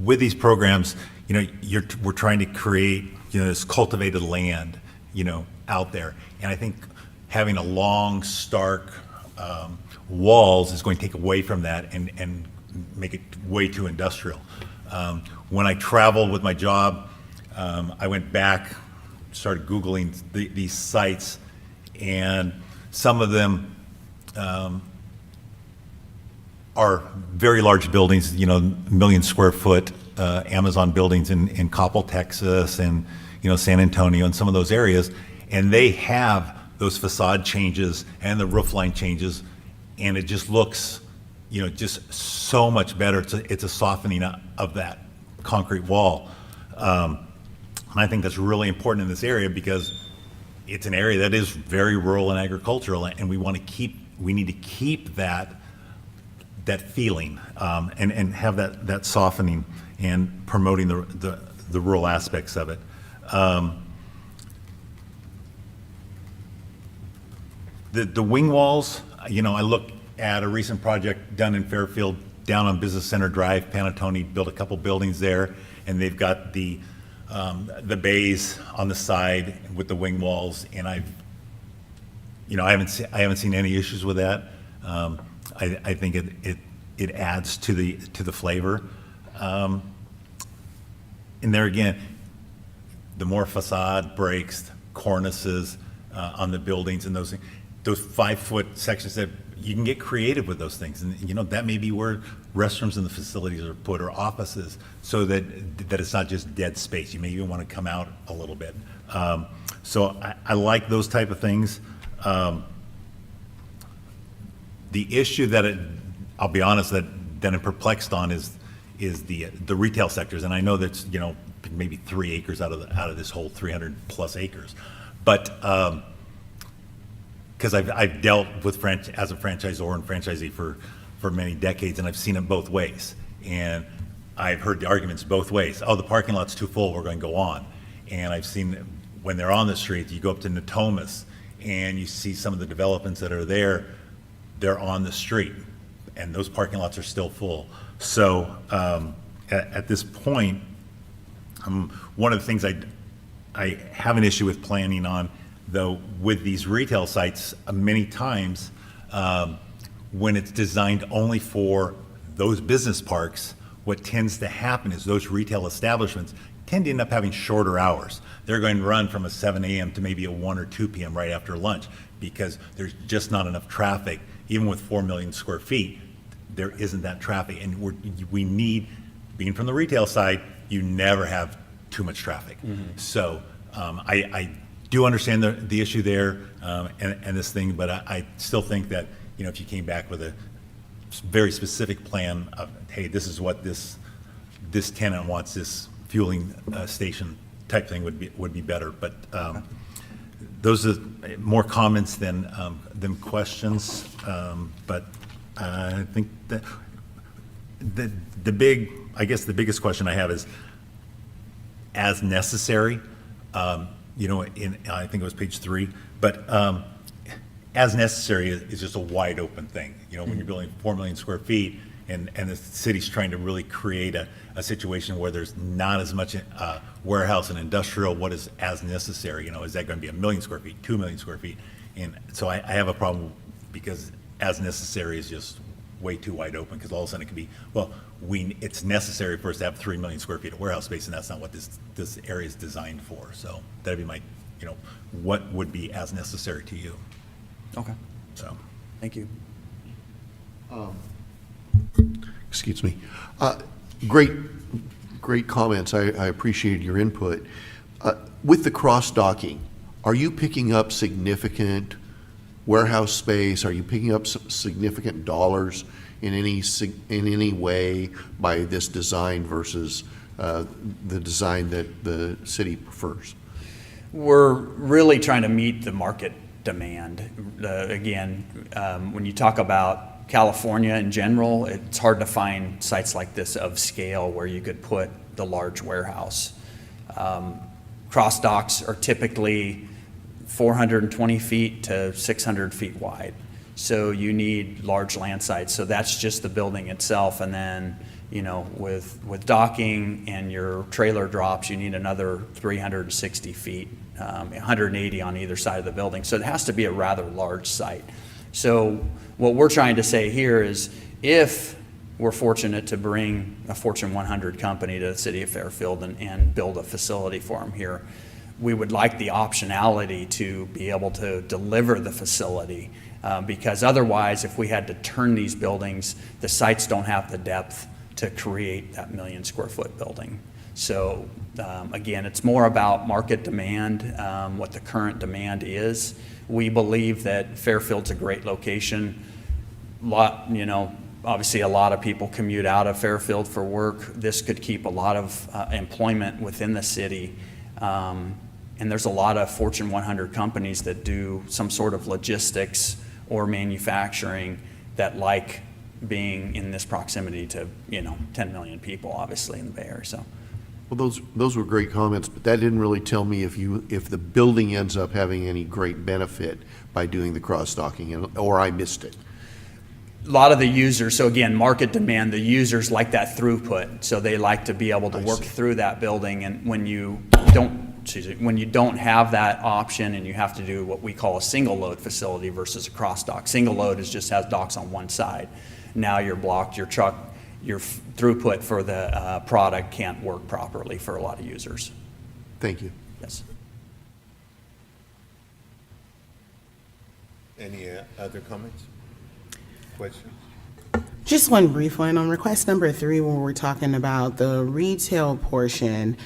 With these programs, we're trying to create, this cultivated land, out there. And I think having a long, stark walls is going to take away from that and make it way too industrial. When I traveled with my job, I went back, started Googling these sites, and some of them are very large buildings, million square foot Amazon buildings in Coppell, Texas, and San Antonio, and some of those areas, and they have those facade changes and the roof line changes, and it just looks, just so much better. It's a softening of that concrete wall, and I think that's really important in this area because it's an area that is very rural and agricultural, and we need to keep that feeling, and have that softening and promoting the rural aspects of it. The wing walls, I look at a recent project done in Fairfield, down on Business Center Drive. Panattoni built a couple buildings there, and they've got the bays on the side with the wing walls, and I haven't seen any issues with that. I think it adds to the flavor. And there again, the more facade breaks, cornices on the buildings, and those 5-foot sections, that you can get creative with those things, and that may be where restrooms in the facilities are put, or offices, so that it's not just dead space. You may even want to come out a little bit. So I like those type of things. The issue that I'll be honest, that I'm perplexed on is the retail sectors, and I know that's maybe 3 acres out of this whole 300 plus acres, but because I've dealt with as a franchisor and franchisee for many decades, and I've seen it both ways, and I've heard the arguments both ways. Oh, the parking lot's too full, we're going to go on. And I've seen when they're on the street, you go up to Natomas and you see some of the developments that are there, they're on the street, and those parking lots are still full. So at this point, one of the things I have an issue with planning on, though, with these retail sites, many times when it's designed only for those business parks, what tends to happen is those retail establishments tend to end up having shorter hours. They're going to run from a 7 a.m. to maybe a 1 or 2 p.m. right after lunch, because there's just not enough traffic. Even with 4 million square feet, there isn't that traffic. And we need, being from the retail side, you never have too much traffic. Mm-hmm. So I do understand the issue there and this thing, but I still think that if you came back with a very specific plan of, hey, this is what this tenant wants, this fueling station type thing would be better. But those are more comments than questions. But I think that the biggest question I have is, as necessary. I think it was page 3, but as necessary is just a wide open thing. When you're building 4 million square feet and the city's trying to really create a situation where there's not as much warehouse and industrial, what is as necessary? Is that going to be 1 million square feet, 2 million square feet? And so I have a problem, because as necessary is just way too wide open, because all of a sudden it could be, well, it's necessary for us to have 3 million square feet of warehouse space, and that's not what this area is designed for. So that'd be my, what would be as necessary to you? Okay. So. Thank you. Excuse me. Great comments. I appreciate your input. With the cross-docking, are you picking up significant warehouse space? Are you picking up significant dollars in any way by this design versus the design that the city prefers? We're really trying to meet the market demand. Again, when you talk about California in general, it's hard to find sites like this of scale where you could put the large warehouse. Cross docks are typically 420 feet to 600 feet wide. So you need large land sites. So that's just the building itself. And then, with docking and your trailer drops, you need another 360 feet, 180 on either side of the building. So it has to be a rather large site. So what we're trying to say here is, if we're fortunate to bring a Fortune 100 company to the city of Fairfield and build a facility for them here, we would like the optionality to be able to deliver the facility, because otherwise, if we had to turn these buildings, the sites don't have the depth to create that 1 million square foot building. So again, it's more about market demand, what the current demand is. We believe that Fairfield's a great location. Obviously a lot of people commute out of Fairfield for work. This could keep a lot of employment within the city. And there's a lot of Fortune 100 companies that do some sort of logistics or manufacturing that like being in this proximity to, 10 million people, obviously, in the Bay Area, so. Well, those were great comments, but that didn't really tell me if the building ends up having any great benefit by doing the cross-docking, or I missed it. A lot of the users, so again, market demand, the users like that throughput, so they like to be able to work through that building, and when you don't have that option and you have to do what we call a single load facility versus a cross dock. Single load just has docks on one side. Now you're blocked, your throughput for the product can't work properly for a lot of users. Thank you. Yes. Any other comments? Questions? Just one brief one. On request number 3, when we're talking about the retail portion,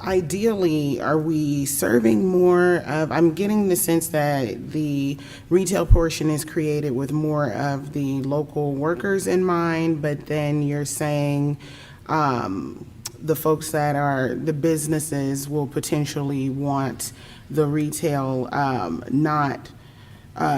ideally, are we serving more of, I'm getting the sense that the retail portion is created with more of the local workers in mind, but then you're saying the folks that are, the businesses will potentially want the retail not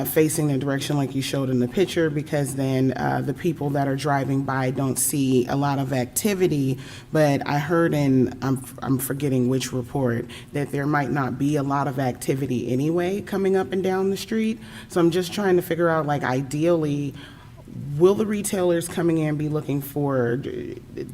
facing the direction like you showed in the picture, because then the people that are driving by don't see a lot of activity. But I heard in, I'm forgetting which report, that there might not be a lot of activity anyway coming up and down the street. So I'm just trying to figure out, like, ideally, will the retailers coming in be looking for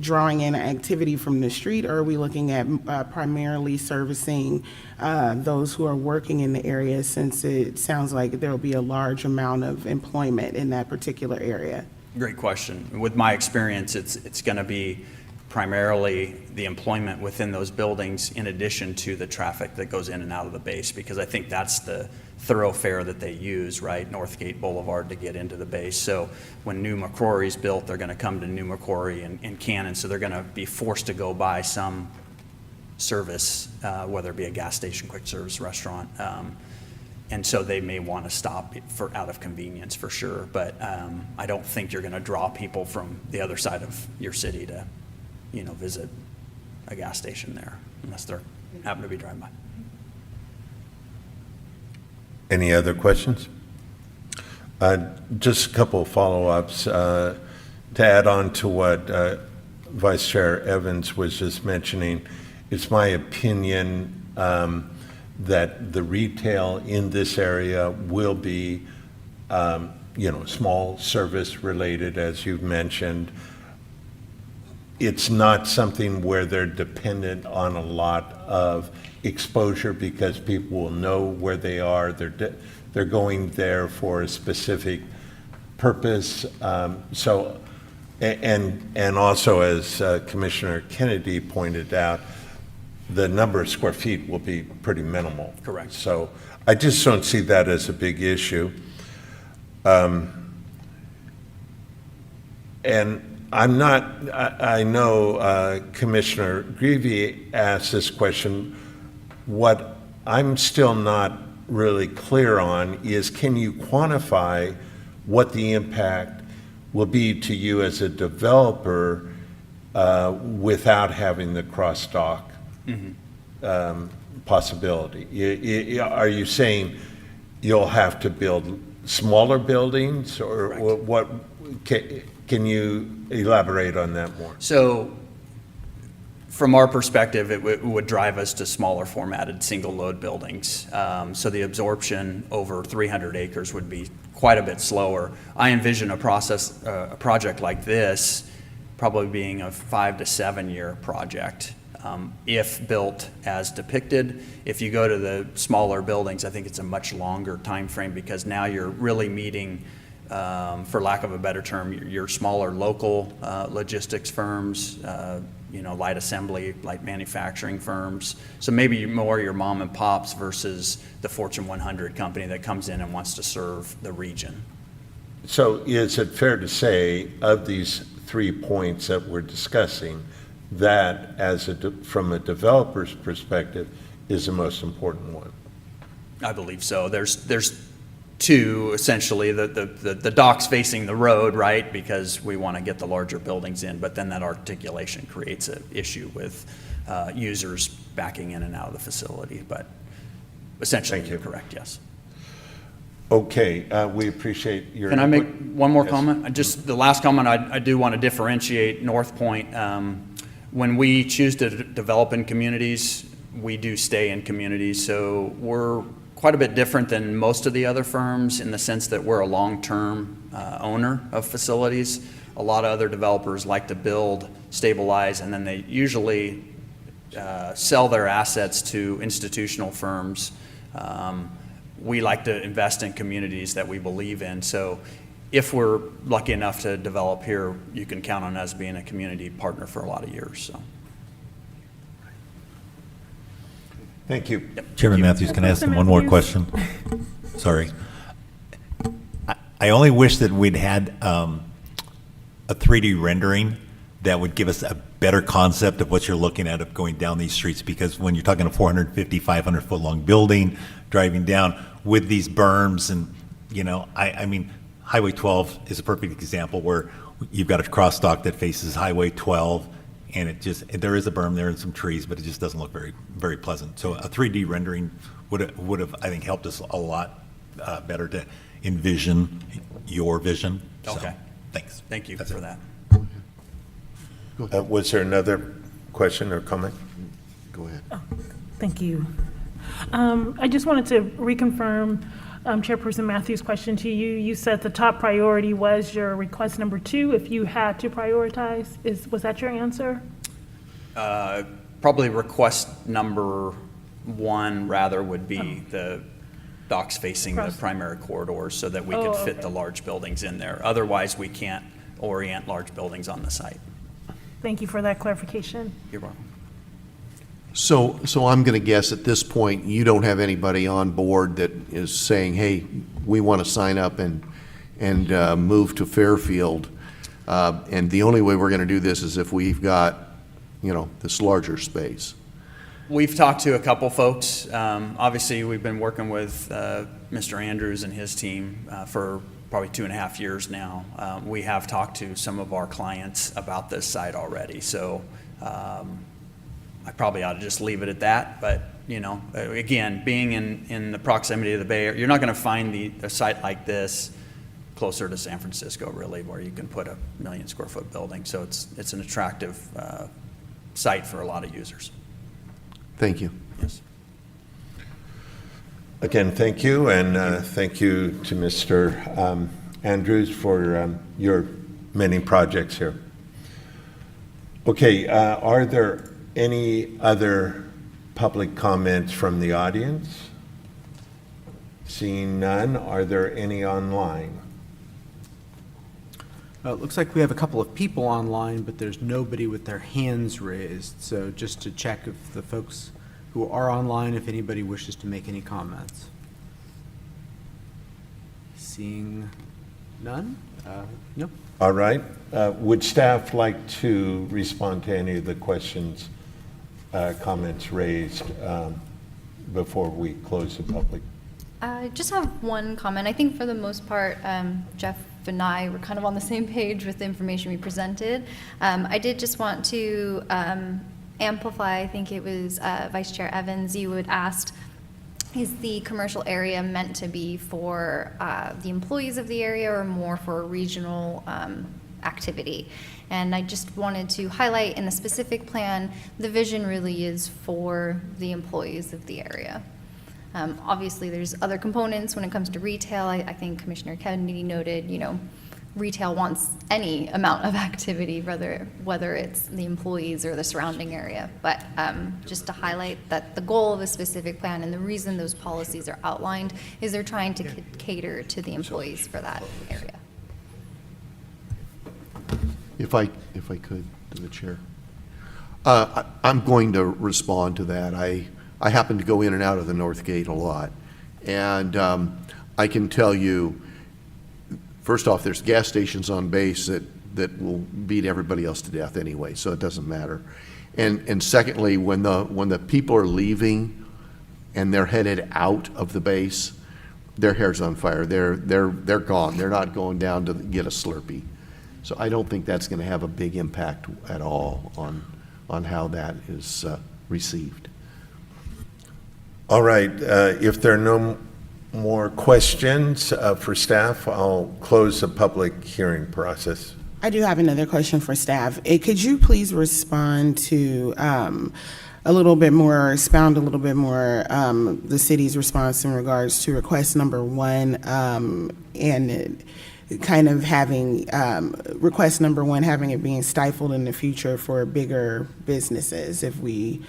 drawing in activity from the street, or are we looking at primarily servicing those who are working in the area, since it sounds like there will be a large amount of employment in that particular area? Great question. With my experience, it's going to be primarily the employment within those buildings in addition to the traffic that goes in and out of the base, because I think that's the thoroughfare that they use, right? Northgate Boulevard to get into the base. So when New Macquarie's built, they're going to come to New Macquarie and Cannon, so they're going to be forced to go by some service, whether it be a gas station, quick service restaurant. And so they may want to stop out of convenience for sure. But I don't think you're going to draw people from the other side of your city to, visit a gas station there, unless they're happen to be driving by. Any other questions? Just a couple of follow-ups to add on to what Vice Chair Evans was just mentioning. It's my opinion that the retail in this area will be, small service related, as you've mentioned. It's not something where they're dependent on a lot of exposure, because people will know where they are. They're going there for a specific purpose. So, and also, as Commissioner Kennedy pointed out, the number of square feet will be pretty minimal. Correct. So I just don't see that as a big issue. And I know Commissioner Greavy asked this question. What I'm still not really clear on is, can you quantify what the impact will be to you as a developer without having the cross-dock possibility? Are you saying you'll have to build smaller buildings, or what? Can you elaborate on that more? So from our perspective, it would drive us to smaller formatted single load buildings. So the absorption over 300 acres would be quite a bit slower. I envision a project like this probably being a 5 to 7 year project. If built as depicted. If you go to the smaller buildings, I think it's a much longer time frame, because now you're really meeting, for lack of a better term, your smaller local logistics firms, light assembly, light manufacturing firms. So maybe more your mom and pops versus the Fortune 100 company that comes in and wants to serve the region. So is it fair to say, of these 3 points that we're discussing, that from a developer's perspective is the most important one? I believe so. There's two, essentially, the docks facing the road, right? Because we want to get the larger buildings in, but then that articulation creates an issue with users backing in and out of the facility. But essentially, you're correct, yes. Okay, we appreciate your. Can I make input. one more Yes. comment? Just the last comment, I do want to differentiate North Point. When we choose to develop in communities, we do stay in communities. So we're quite a bit different than most of the other firms in the sense that we're a long-term owner of facilities. A lot of other developers like to build, stabilize, and then they usually sell their assets to institutional firms. We like to invest in communities that we believe in. So if we're lucky enough to develop here, you can count on us being a community partner for a lot of years. So. Thank you. Chairman Matthews, can I ask him one more Matthews. question? Sorry. I only wish that we'd had a 3D rendering that would give us a better concept of what you're looking at of going down these streets, because when you're talking a 450, 500-foot long building, driving down with these berms and, I mean, Highway 12 is a perfect example where you've got a crosstalk that faces Highway 12, and there is a berm there and some trees, but it just doesn't look very, very pleasant. So a 3D rendering would have, I think, helped us a lot better to envision your vision. So, Okay. thanks. Thank you That's for it. that. Was there another question or comment? Go ahead. Thank you. I just wanted to reconfirm Chairperson Matthews' question to you. You said the top priority was your request number 2, if you had to prioritize. Was that your answer? Probably request number 1 rather would be the docks facing the primary corridors so that we can fit the large buildings in there. Otherwise, we can't orient large buildings on the site. Thank you for that clarification. You're welcome. So I'm going to guess at this point, you don't have anybody on board that is saying, hey, we want to sign up and move to Fairfield. And the only way we're going to do this is if we've got, this larger space. We've talked to a couple folks. Obviously, we've been working with Mr. Andrews and his team for probably 2.5 years now. We have talked to some of our clients about this site already. So I probably ought to just leave it at that. But, again, being in the proximity of the Bay Area, you're not going to find a site like this closer to San Francisco, really, where you can put a 1 million square foot building. So it's an attractive site for a lot of users. Thank you. Yes. Again, thank you, and thank you to Mr. Andrews for your many projects here. Okay, are there any other public comments from the audience? Seeing none, are there any online? It looks like we have a couple of people online, but there's nobody with their hands raised. So just to check if the folks who are online, if anybody wishes to make any comments. Seeing none? No. All right. Would staff like to respond to any of the questions, comments raised before we close the public? I just have one comment. I think for the most part, Jeff and I were kind of on the same page with the information we presented. I did just want to amplify, I think it was Vice Chair Evans, you had asked, is the commercial area meant to be for the employees of the area or more for a regional activity? And I just wanted to highlight in the specific plan, the vision really is for the employees of the area. Obviously, there's other components when it comes to retail. I think Commissioner Kennedy noted, retail wants any amount of activity, whether it's the employees or the surrounding area. But just to highlight that the goal of a specific plan and the reason those policies are outlined is they're trying to cater to the employees for that area. If I could, to the chair. I'm going to respond to that. I happen to go in and out of the North Gate a lot. And I can tell you, first off, there's gas stations on base that will beat everybody else to death anyway, so it doesn't matter. And secondly, when the people are leaving and they're headed out of the base, their hair's on fire. They're gone. They're not going down to get a Slurpee. So I don't think that's going to have a big impact at all on how that is received. All right. If there are no more questions for staff, I'll close the public hearing process. I do have another question for staff. Could you please respond to a little bit more, expound a little bit more the city's response in regards to request number 1 and kind of having request number 1 having it being stifled in the future for bigger businesses if we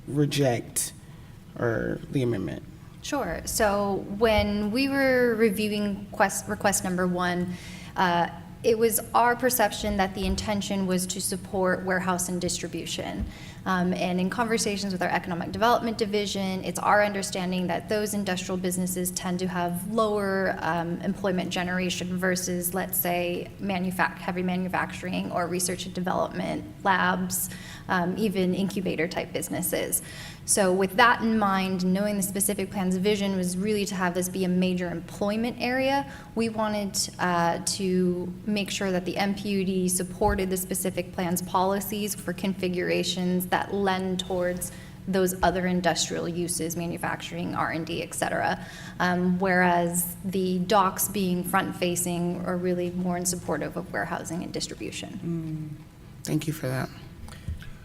reject or the amendment? Sure. So when we were reviewing request number 1, it was our perception that the intention was to support warehouse and distribution. And in conversations with our economic development division, it's our understanding that those industrial businesses tend to have lower employment generation versus, let's say, heavy manufacturing or research and development, labs, even incubator type businesses. So with that in mind, knowing the specific plan's vision was really to have this be a major employment area, we wanted to make sure that the MPUD supported the specific plan's policies for configurations that lend towards those other industrial uses, manufacturing, R&D, et cetera. Whereas the docks being front-facing are really more in supportive of warehousing and distribution. Thank you for that.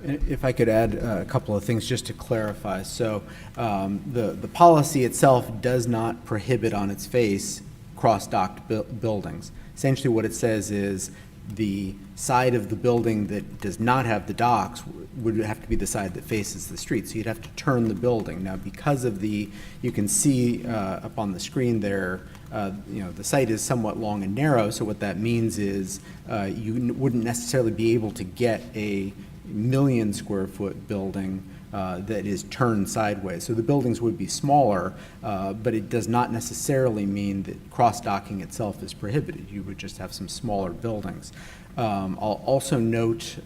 If I could add a couple of things just to clarify. So the policy itself does not prohibit on its face cross-docked buildings. Essentially what it says is the side of the building that does not have the docks would have to be the side that faces the street. So you'd have to turn the building. Now because of you can see up on the screen there, the site is somewhat long and narrow. So what that means is you wouldn't necessarily be able to get a 1 million square foot building that is turned sideways. So the buildings would be smaller, but it does not necessarily mean that cross-docking itself is prohibited. You would just have some smaller buildings. I'll also note,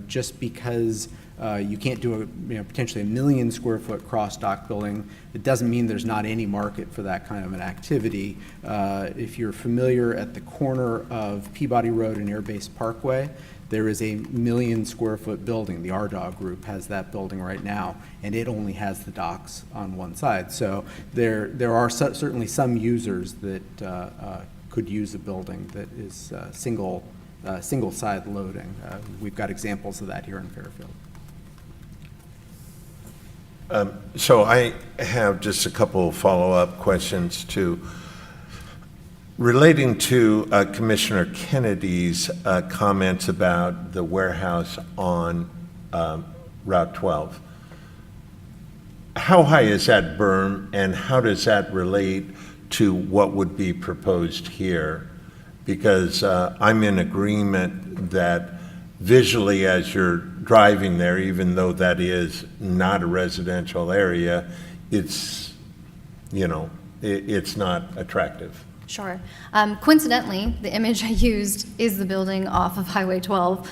just because you can't do potentially a 1 million square foot cross-dock building, it doesn't mean there's not any market for that kind of an activity. If you're familiar, at the corner of Peabody Road and Air Base Parkway, there is a 1 million square foot building. The RDOG group has that building right now, and it only has the docks on one side. So there are certainly some users that could use a building that is single side loading. We've got examples of that here in Fairfield. So I have just a couple of follow-up questions too. Relating to Commissioner Kennedy's comments about the warehouse on Route 12, how high is that berm and how does that relate to what would be proposed here? Because I'm in agreement that visually as you're driving there, even though that is not a residential area, it's not attractive. Sure. Coincidentally, the image I used is the building off of Highway 12.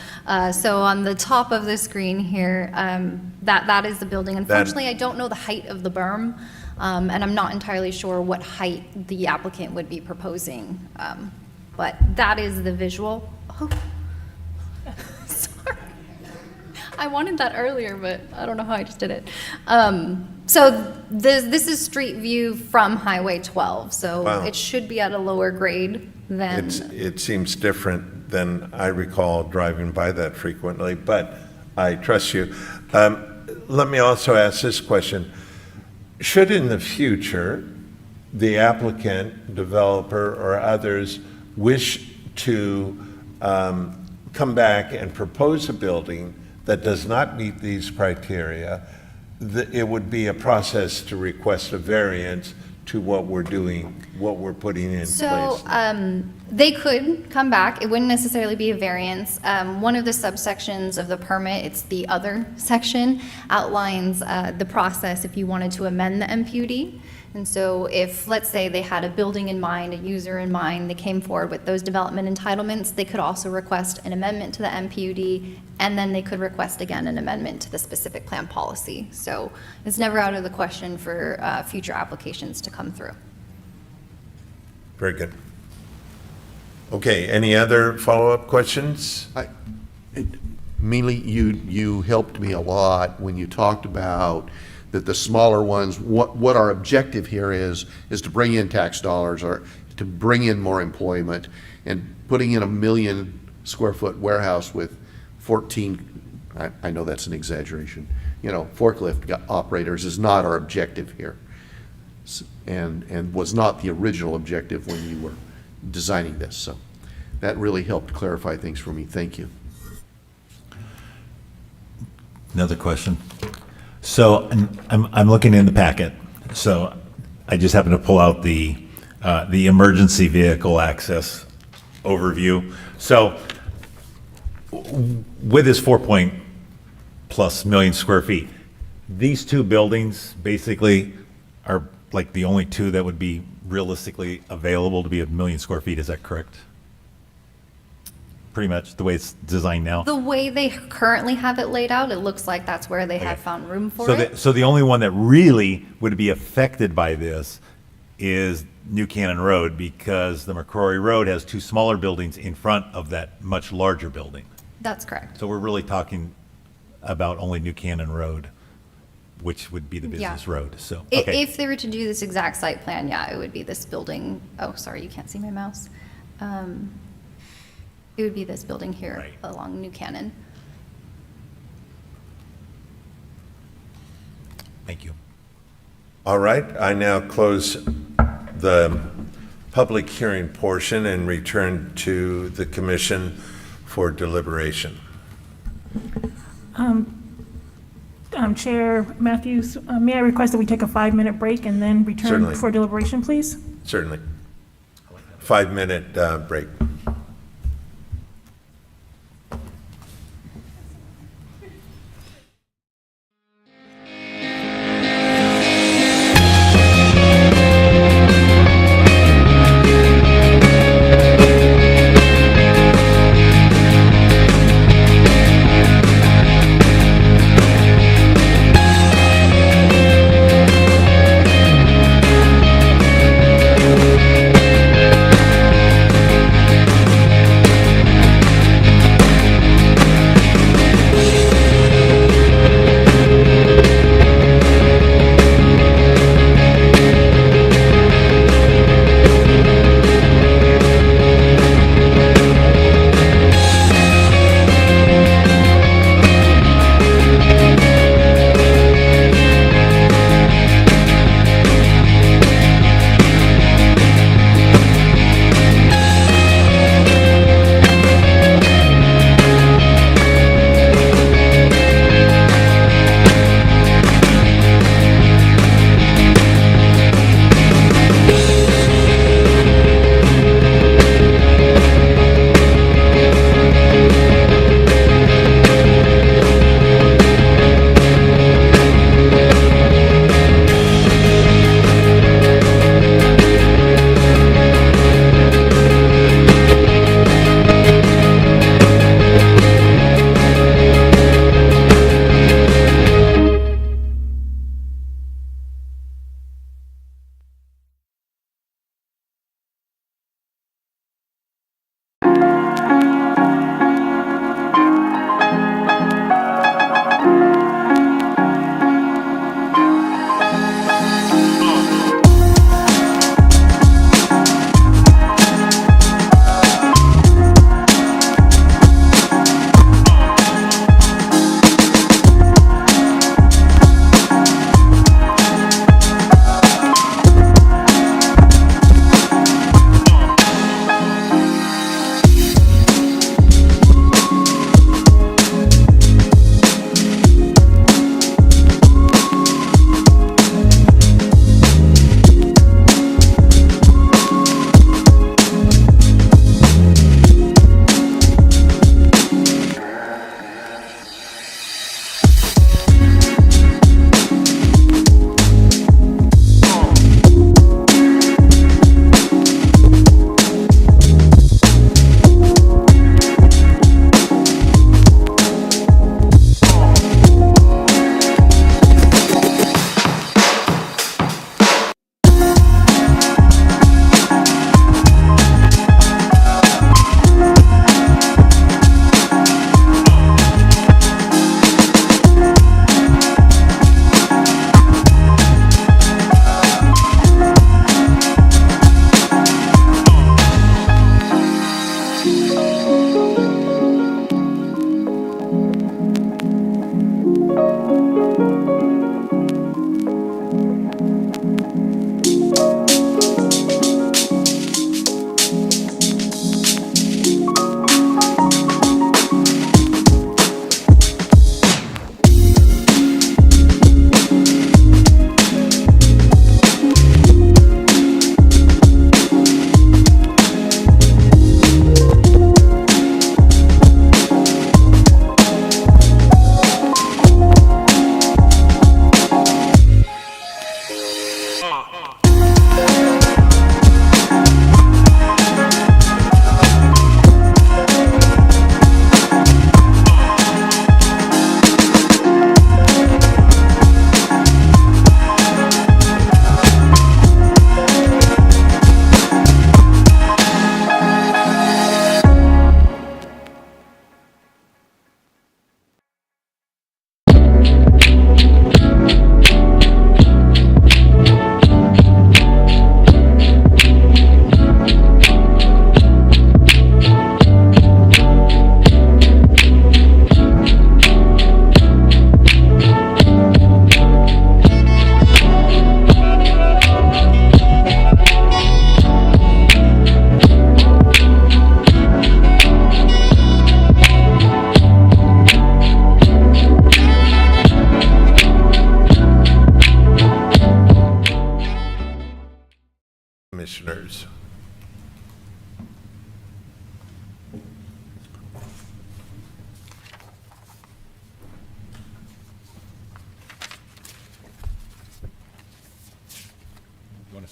So on the top of the screen here, that is the building. Unfortunately, I don't know the height of the berm, and I'm not entirely sure what height the applicant would be proposing. But that is the visual. Oh, sorry. I wanted that earlier, but I don't know how I just did it. So this is street view from Highway 12, so Wow. It should be at a lower grade than. It seems different than I recall driving by that frequently, but I trust you. Let me also ask this question. Should in the future, the applicant, developer, or others wish to come back and propose a building that does not meet these criteria, it would be a process to request a variance to what we're doing, what we're putting in So place? they could come back. It wouldn't necessarily be a variance. One of the subsections of the permit, it's the other section, outlines the process if you wanted to amend the MPUD. And so if, let's say, they had a building in mind, a user in mind, they came forward with those development entitlements, they could also request an amendment to the MPUD, and then they could request again an amendment to the specific plan policy. So it's never out of the question for future applications to come through. Very good. Okay, any other follow-up questions? Mealy, you helped me a lot when you talked about that the smaller ones, what our objective here is to bring in tax dollars or to bring in more employment, and putting in a 1 million square foot warehouse with 14, I know that's an exaggeration, forklift operators is not our objective here. And was not the original objective when you were designing this. So that really helped clarify things for me. Thank you. Another question. So I'm looking in the packet. So I just happened to pull out the emergency vehicle access overview. So with this 4+ million square feet, these two buildings basically are like the only two that would be realistically available to be 1 million square feet. Is that correct? Pretty much the way it's designed now. The way they currently have it laid out, it looks like that's where they have found room for it. So the only one that really would be affected by this is New Cannon Road, because the McCrory Road has two smaller buildings in front of that much larger building. That's correct. So we're really talking about only New Cannon Road, which would be the business road. So, okay. If they were to do this exact site plan, yeah, it would be this building. Oh, sorry, you can't see my mouse. It would be this building here Right. along New Cannon. Thank you. All right, I now close the public hearing portion and return to the commission for deliberation. Chair Matthews, may I request that we take a 5-minute break and then return Certainly. for deliberation, please? Certainly. 5-minute break.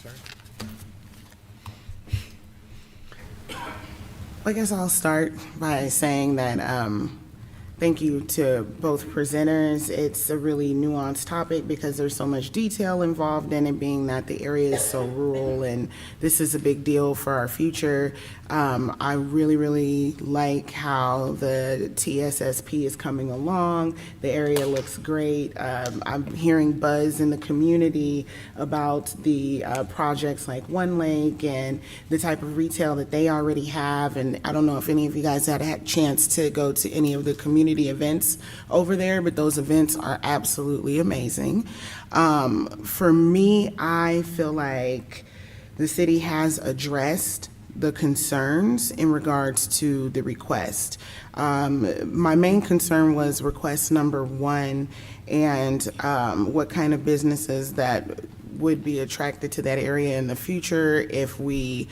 Commissary? I guess I'll start by saying that thank you to both presenters. It's a really nuanced topic because there's so much detail involved in it, being that the area is so rural and this is a big deal for our future. I really, really like how the TSSP is coming along. The area looks great. I'm hearing buzz in the community about the projects like One Lake and the type of retail that they already have. And I don't know if any of you guys had a chance to go to any of the community events over there, but those events are absolutely amazing. For me, I feel like the city has addressed the concerns in regards to the request. My main concern was request number 1 and what kind of businesses that would be attracted to that area in the future if we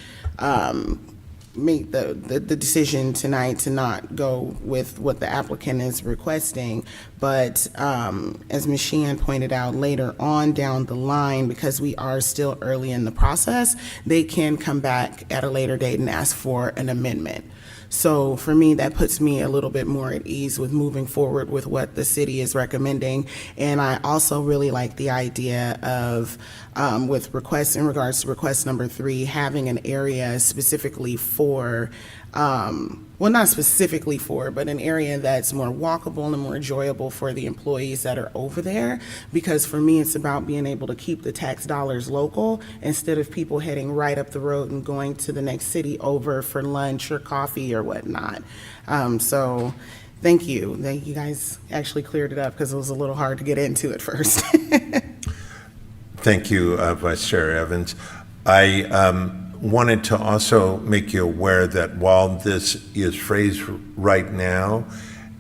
make the decision tonight to not go with what the applicant is requesting. But as Ms. Sheehan pointed out, later on down the line, because we are still early in the process, they can come back at a later date and ask for an amendment. So for me, that puts me a little bit more at ease with moving forward with what the city is recommending. And I also really like the idea of, with requests, in regards to request number 3, having an area specifically for, well, not specifically for, but an area that's more walkable and more enjoyable for the employees that are over there. Because for me, it's about being able to keep the tax dollars local instead of people heading right up the road and going to the next city over for lunch or coffee or whatnot. So thank you. You guys actually cleared it up because it was a little hard to get into at first. Thank you, Vice Chair Evans. I wanted to also make you aware that while this is phrased right now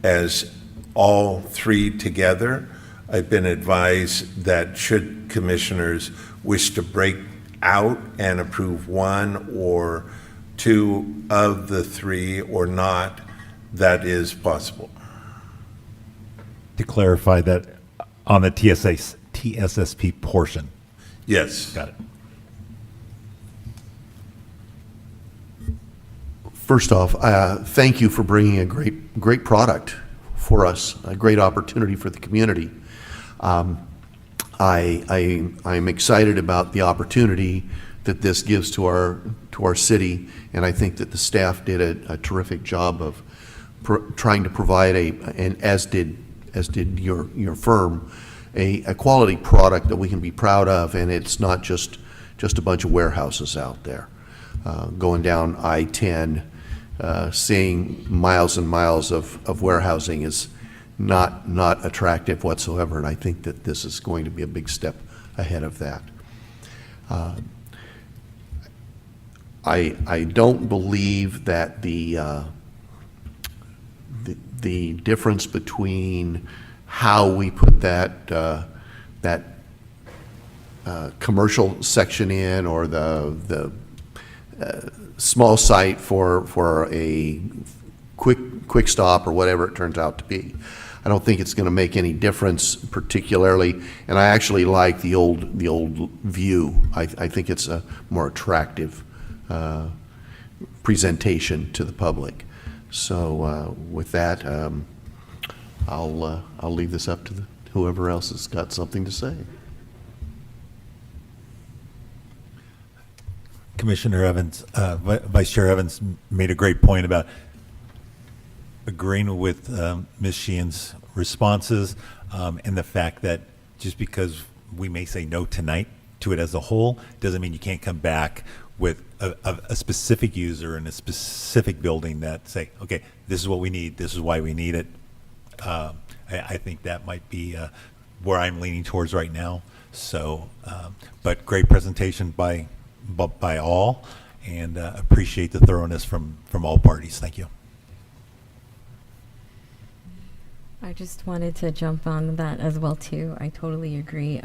as all 3 together, I've been advised that should commissioners wish to break out and approve 1 or 2 of the 3 or not, that is possible. To clarify that on the TSSP portion. Yes. Got it. First off, thank you for bringing a great product for us, a great opportunity for the community. I'm excited about the opportunity that this gives to our city, and I think that the staff did a terrific job of trying to provide and as did your firm, a quality product that we can be proud of, and it's not just a bunch of warehouses out there. Going down I-10, seeing miles and miles of warehousing is not attractive whatsoever, and I think that this is going to be a big step ahead of that. I don't believe that the difference between how we put that commercial section in or the small site for a quick stop or whatever it turns out to be. I don't think it's going to make any difference particularly, and I actually like the old view. I think it's a more attractive presentation to the public. So with that, I'll leave this up to whoever else has got something to say. Commissioner Evans, Vice Chair Evans made a great point about agreeing with Ms. Sheehan's responses and the fact that just because we may say no tonight to it as a whole doesn't mean you can't come back with a specific user in a specific building that say, okay, this is what we need, this is why we need it. I think that might be where I'm leaning towards right now. So, but great presentation by all, and appreciate the thoroughness from all parties. Thank you. I just wanted to jump on that as well too. I totally agree.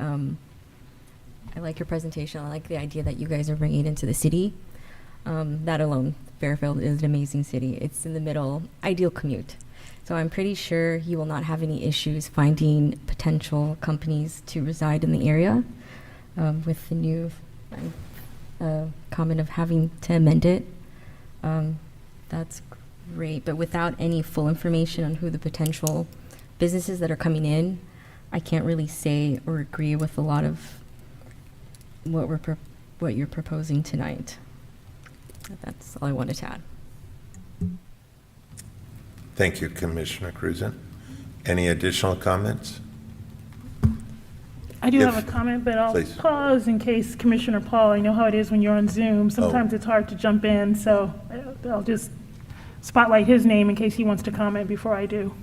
I like your presentation. I like the idea that you guys are bringing it into the city. That alone, Fairfield is an amazing city. It's in the middle, ideal commute. So I'm pretty sure you will not have any issues finding potential companies to reside in the area with the new comment of having to amend it. That's great, but without any full information on who the potential businesses that are coming in, I can't really say or agree with a lot of what you're proposing tonight. That's all I wanted to add. Thank you, Commissioner Cruzen. Any additional comments? I do If- have a comment, but I'll please. pause in case Commissioner Paul, I know how it is when you're on Zoom. Sometimes it's hard to jump in, so I'll just spotlight his name in case he wants to comment before I do.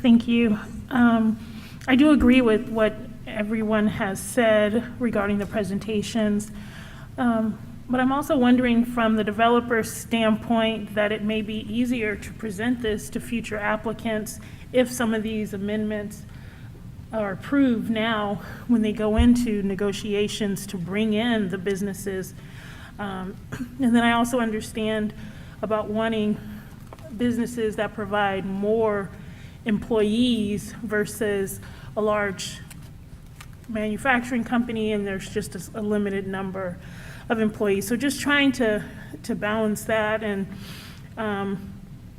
Thank you. I do agree with what everyone has said regarding the presentations. But I'm also wondering from the developer's standpoint that it may be easier to present this to future applicants if some of these amendments are approved now when they go into negotiations to bring in the businesses. And then I also understand about wanting businesses that provide more employees versus a large manufacturing company and there's just a limited number of employees. So just trying to balance that. And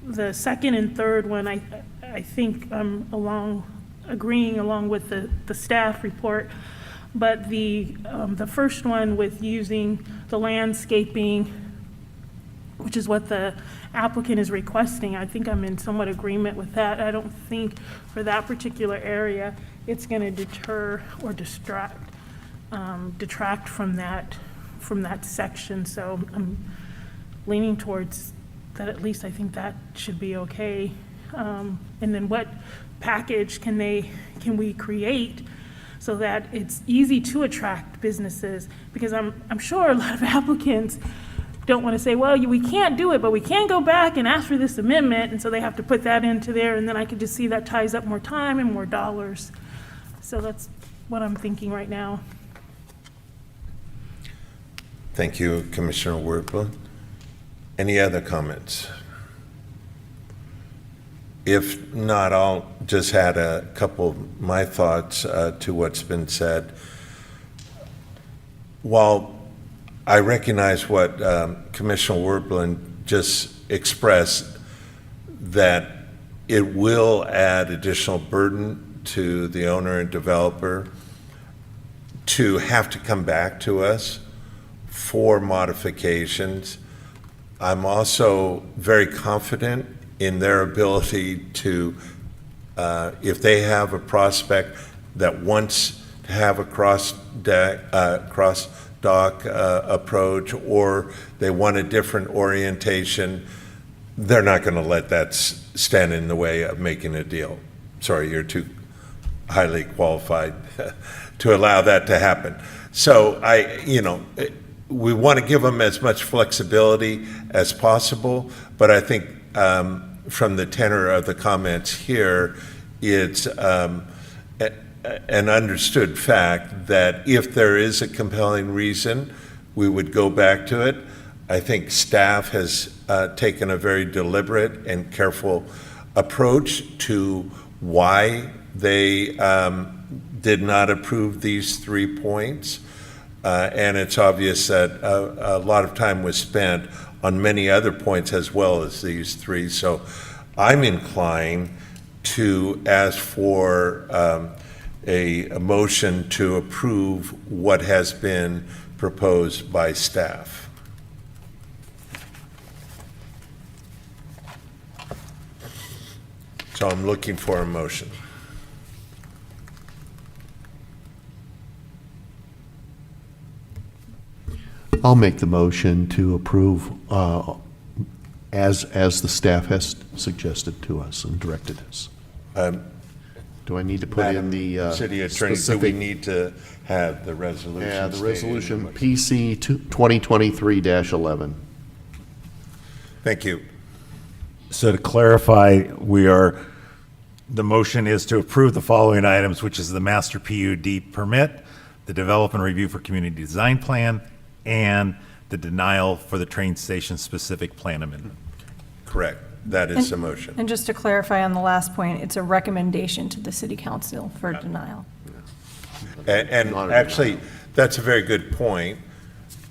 the second and third one, I think I'm agreeing along with the staff report. But the first one with using the landscaping, which is what the applicant is requesting, I think I'm in somewhat agreement with that. I don't think for that particular area, it's going to deter or detract from that section. So I'm leaning towards that. At least I think that should be okay. And then what package can we create so that it's easy to attract businesses? Because I'm sure a lot of applicants don't want to say, well, we can't do it, but we can go back and ask for this amendment, and so they have to put that into there, and then I could just see that ties up more time and more dollars. So that's what I'm thinking right now. Thank you, Commissioner Werpel. Any other comments? If not, I'll just add a couple of my thoughts to what's been said. While I recognize what Commissioner Werpel just expressed, that it will add additional burden to the owner and developer to have to come back to us for modifications. I'm also very confident in their ability to, if they have a prospect that wants to have a cross-dock approach, or they want a different orientation, they're not going to let that stand in the way of making a deal. Sorry, you're too highly qualified to allow that to happen. So we want to give them as much flexibility as possible, but I think from the tenor of the comments here, it's an understood fact that if there is a compelling reason, we would go back to it. I think staff has taken a very deliberate and careful approach to why they did not approve these 3 points. And it's obvious that a lot of time was spent on many other points as well as these 3. So I'm inclined to ask for a motion to approve what has been proposed by staff. So I'm looking for a motion. I'll make the motion to approve as the staff has suggested to us and directed us. Do I need to put in the City Attorney, do we specific? need to have the resolution? Yeah, the stated in resolution motion? PC 2023-11. Thank you. So to clarify, the motion is to approve the following items, which is the master PUD permit, the development review for community design plan, and the denial for the train station specific plan amendment. Correct. that is the motion. And just to clarify on the last point, it's a recommendation to the city council for denial. And actually, that's a very good point.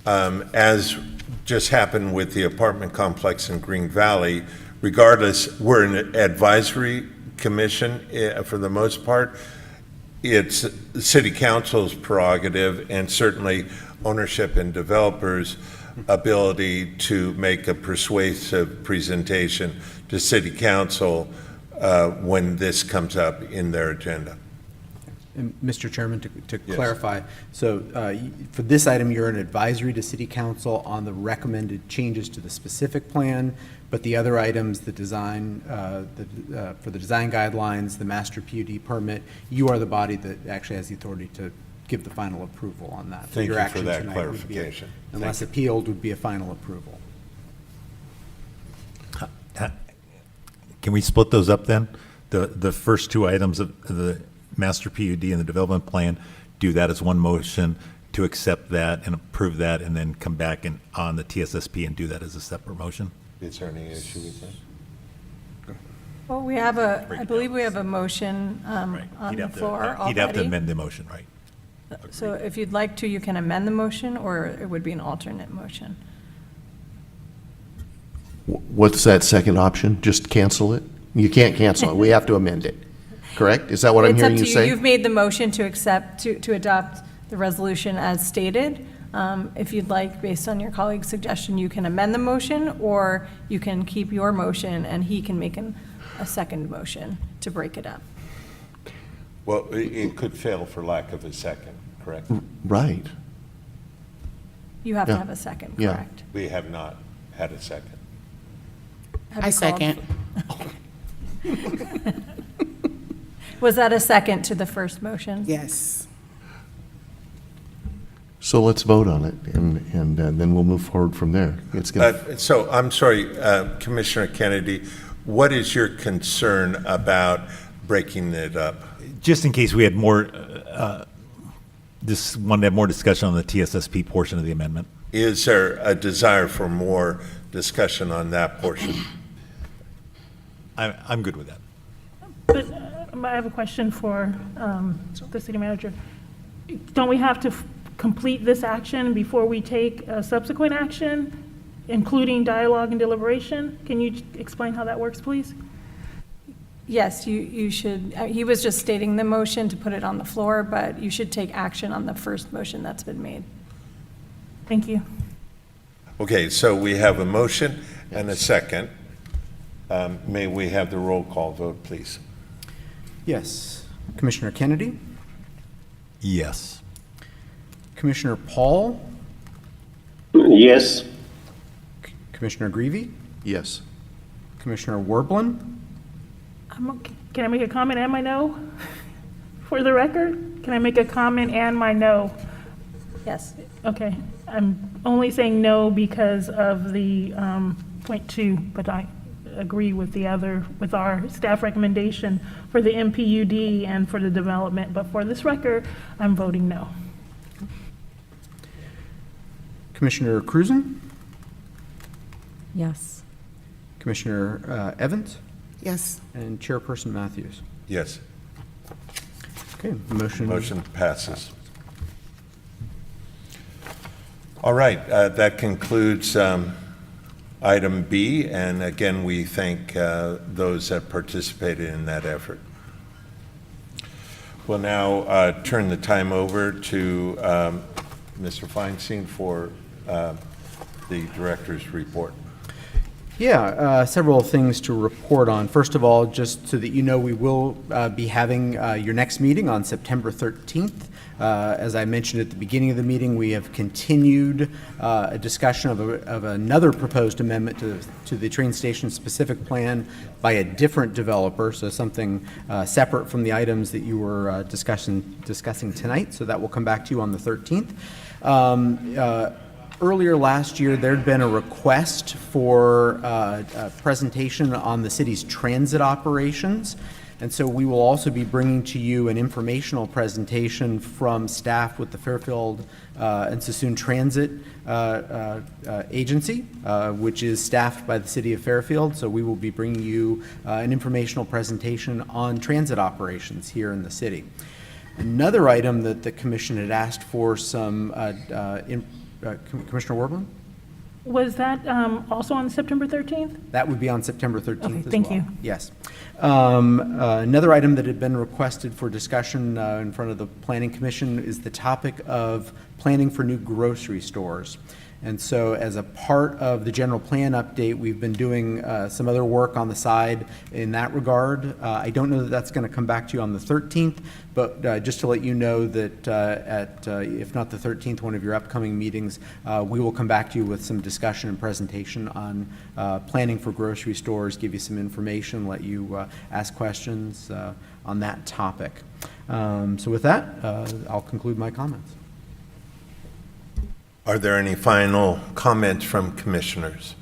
As just happened with the apartment complex in Green Valley, regardless, we're an advisory commission for the most part. It's the city council's prerogative and certainly ownership and developers' ability to make a persuasive presentation to city council when this comes up in their agenda. And Mr. Chairman, to clarify, so for this item, you're an advisory to City Council on the recommended changes to the specific plan, but the other items, the design, for the design guidelines, the master PUD permit, you are the body that actually has the authority to give the final approval on that. Thank Your you for action that tonight would be clarification. unless appealed, would be a final approval. Can we split those up then? The first two items of the master PUD and the development plan, do that as one motion to accept that and approve that, and then come back and on the TSSP and do that as a separate motion? Is there any issue with that? Well, we have I believe we have a motion on He'd the have to- floor already. He'd have to amend the motion, right? So if you'd like to, you can amend the motion, or it would be an alternate motion. What's that second option? Just cancel it? You can't cancel it. We have to amend it. Correct? Is that what I'm It's up hearing to you say? You've made the motion to accept, to adopt the resolution as stated. If you'd like, based on your colleague's suggestion, you can amend the motion, or you can keep your motion and he can make a second motion to break it up. Well, it could fail for lack of a second, correct? Right. You have to Yeah. have a second, Yeah. correct? We have not had a second. Have I you called- second. Was that a second to the first motion? Yes. So let's vote on it, and then we'll move forward from there. It's gonna, So I'm sorry, Commissioner Kennedy, what is your concern about breaking it up? Just in case we had more, wanted to have more discussion on the TSSP portion of the amendment. Is there a desire for more discussion on that portion? I'm good with that. But I have a question for the city manager. Don't we have to complete this action before we take a subsequent action, including dialogue and deliberation? Can you explain how that works, please? Yes, you should, he was just stating the motion to put it on the floor, but you should take action on the first motion that's been made. Thank you. Okay, so we have a motion and a second. May we have the roll call vote, please? Yes. Commissioner Kennedy? Yes. Commissioner Paul? Yes. Commissioner Greavy? yes. Commissioner Werblin? Can I make a comment and my no? For the record, can I make a comment and my no? Yes. Okay, I'm only saying no because of the point two, but I agree with with our staff recommendation for the MPUD and for the development, but for this record, I'm voting no. Commissioner Cruzen? Yes. Commissioner Evans? Yes. And Chairperson Matthews? Yes, Okay, motion passes. All right, that concludes item B, and again, we thank those that participated in that effort. We'll now turn the time over to Mr. Feinstein for the director's report. Yeah, several things to report on. First of all, just so that you know, we will be having your next meeting on September 13th. As I mentioned at the beginning of the meeting, we have continued a discussion of another proposed amendment to the train station specific plan by a different developer, so something separate from the items that you were discussing tonight. So that will come back to you on the 13th. Earlier last year, there'd been a request for a presentation on the city's transit operations. And so we will also be bringing to you an informational presentation from staff with the Fairfield and Sassoon Transit Agency, which is staffed by the city of Fairfield. So we will be bringing you an informational presentation on transit operations here in the city. Another item that the commission had asked for some, Commissioner Warblin? Was that also on September 13th? That would be on September 13th as well. Okay, thank you. Yes. Another item that had been requested for discussion in front of the Planning Commission is the topic of planning for new grocery stores. And so as a part of the general plan update, we've been doing some other work on the side in that regard. I don't know that that's going to come back to you on the 13th, but just to let you know that if not the 13th, one of your upcoming meetings, we will come back to you with some discussion and presentation on planning for grocery stores, give you some information, let you ask questions on that topic. So with that, I'll conclude my comments. Are there any final comments from commissioners?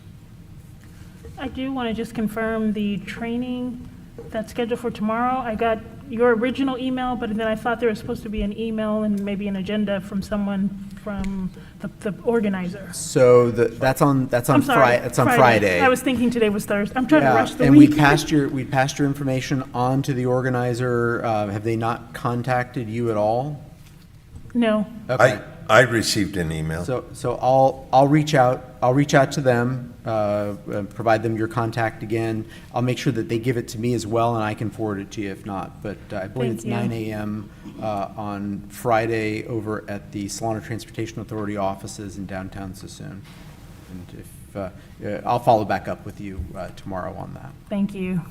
I do want to just confirm the training that's scheduled for tomorrow. I got your original email, but then I thought there was supposed to be an email and maybe an agenda from someone from the organizer. So that's on I'm sorry, Friday. I was thinking today was Thursday. I'm trying to rush the and week. we passed your information on to the organizer. Have they not contacted you at all? No. Okay. I received an email. So I'll reach out to them, provide them your contact again. I'll make sure that they give it to me as well, and I can forward it to you if not. But I believe it's 9 a.m. On Friday over at the Solana Transportation Authority offices in downtown Sassoon. And if I'll follow back up with you tomorrow on that. Thank you.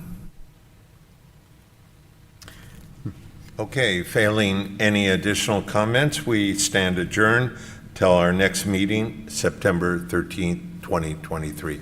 Okay, failing any additional comments, we stand adjourned till our next meeting, September 13th, 2023.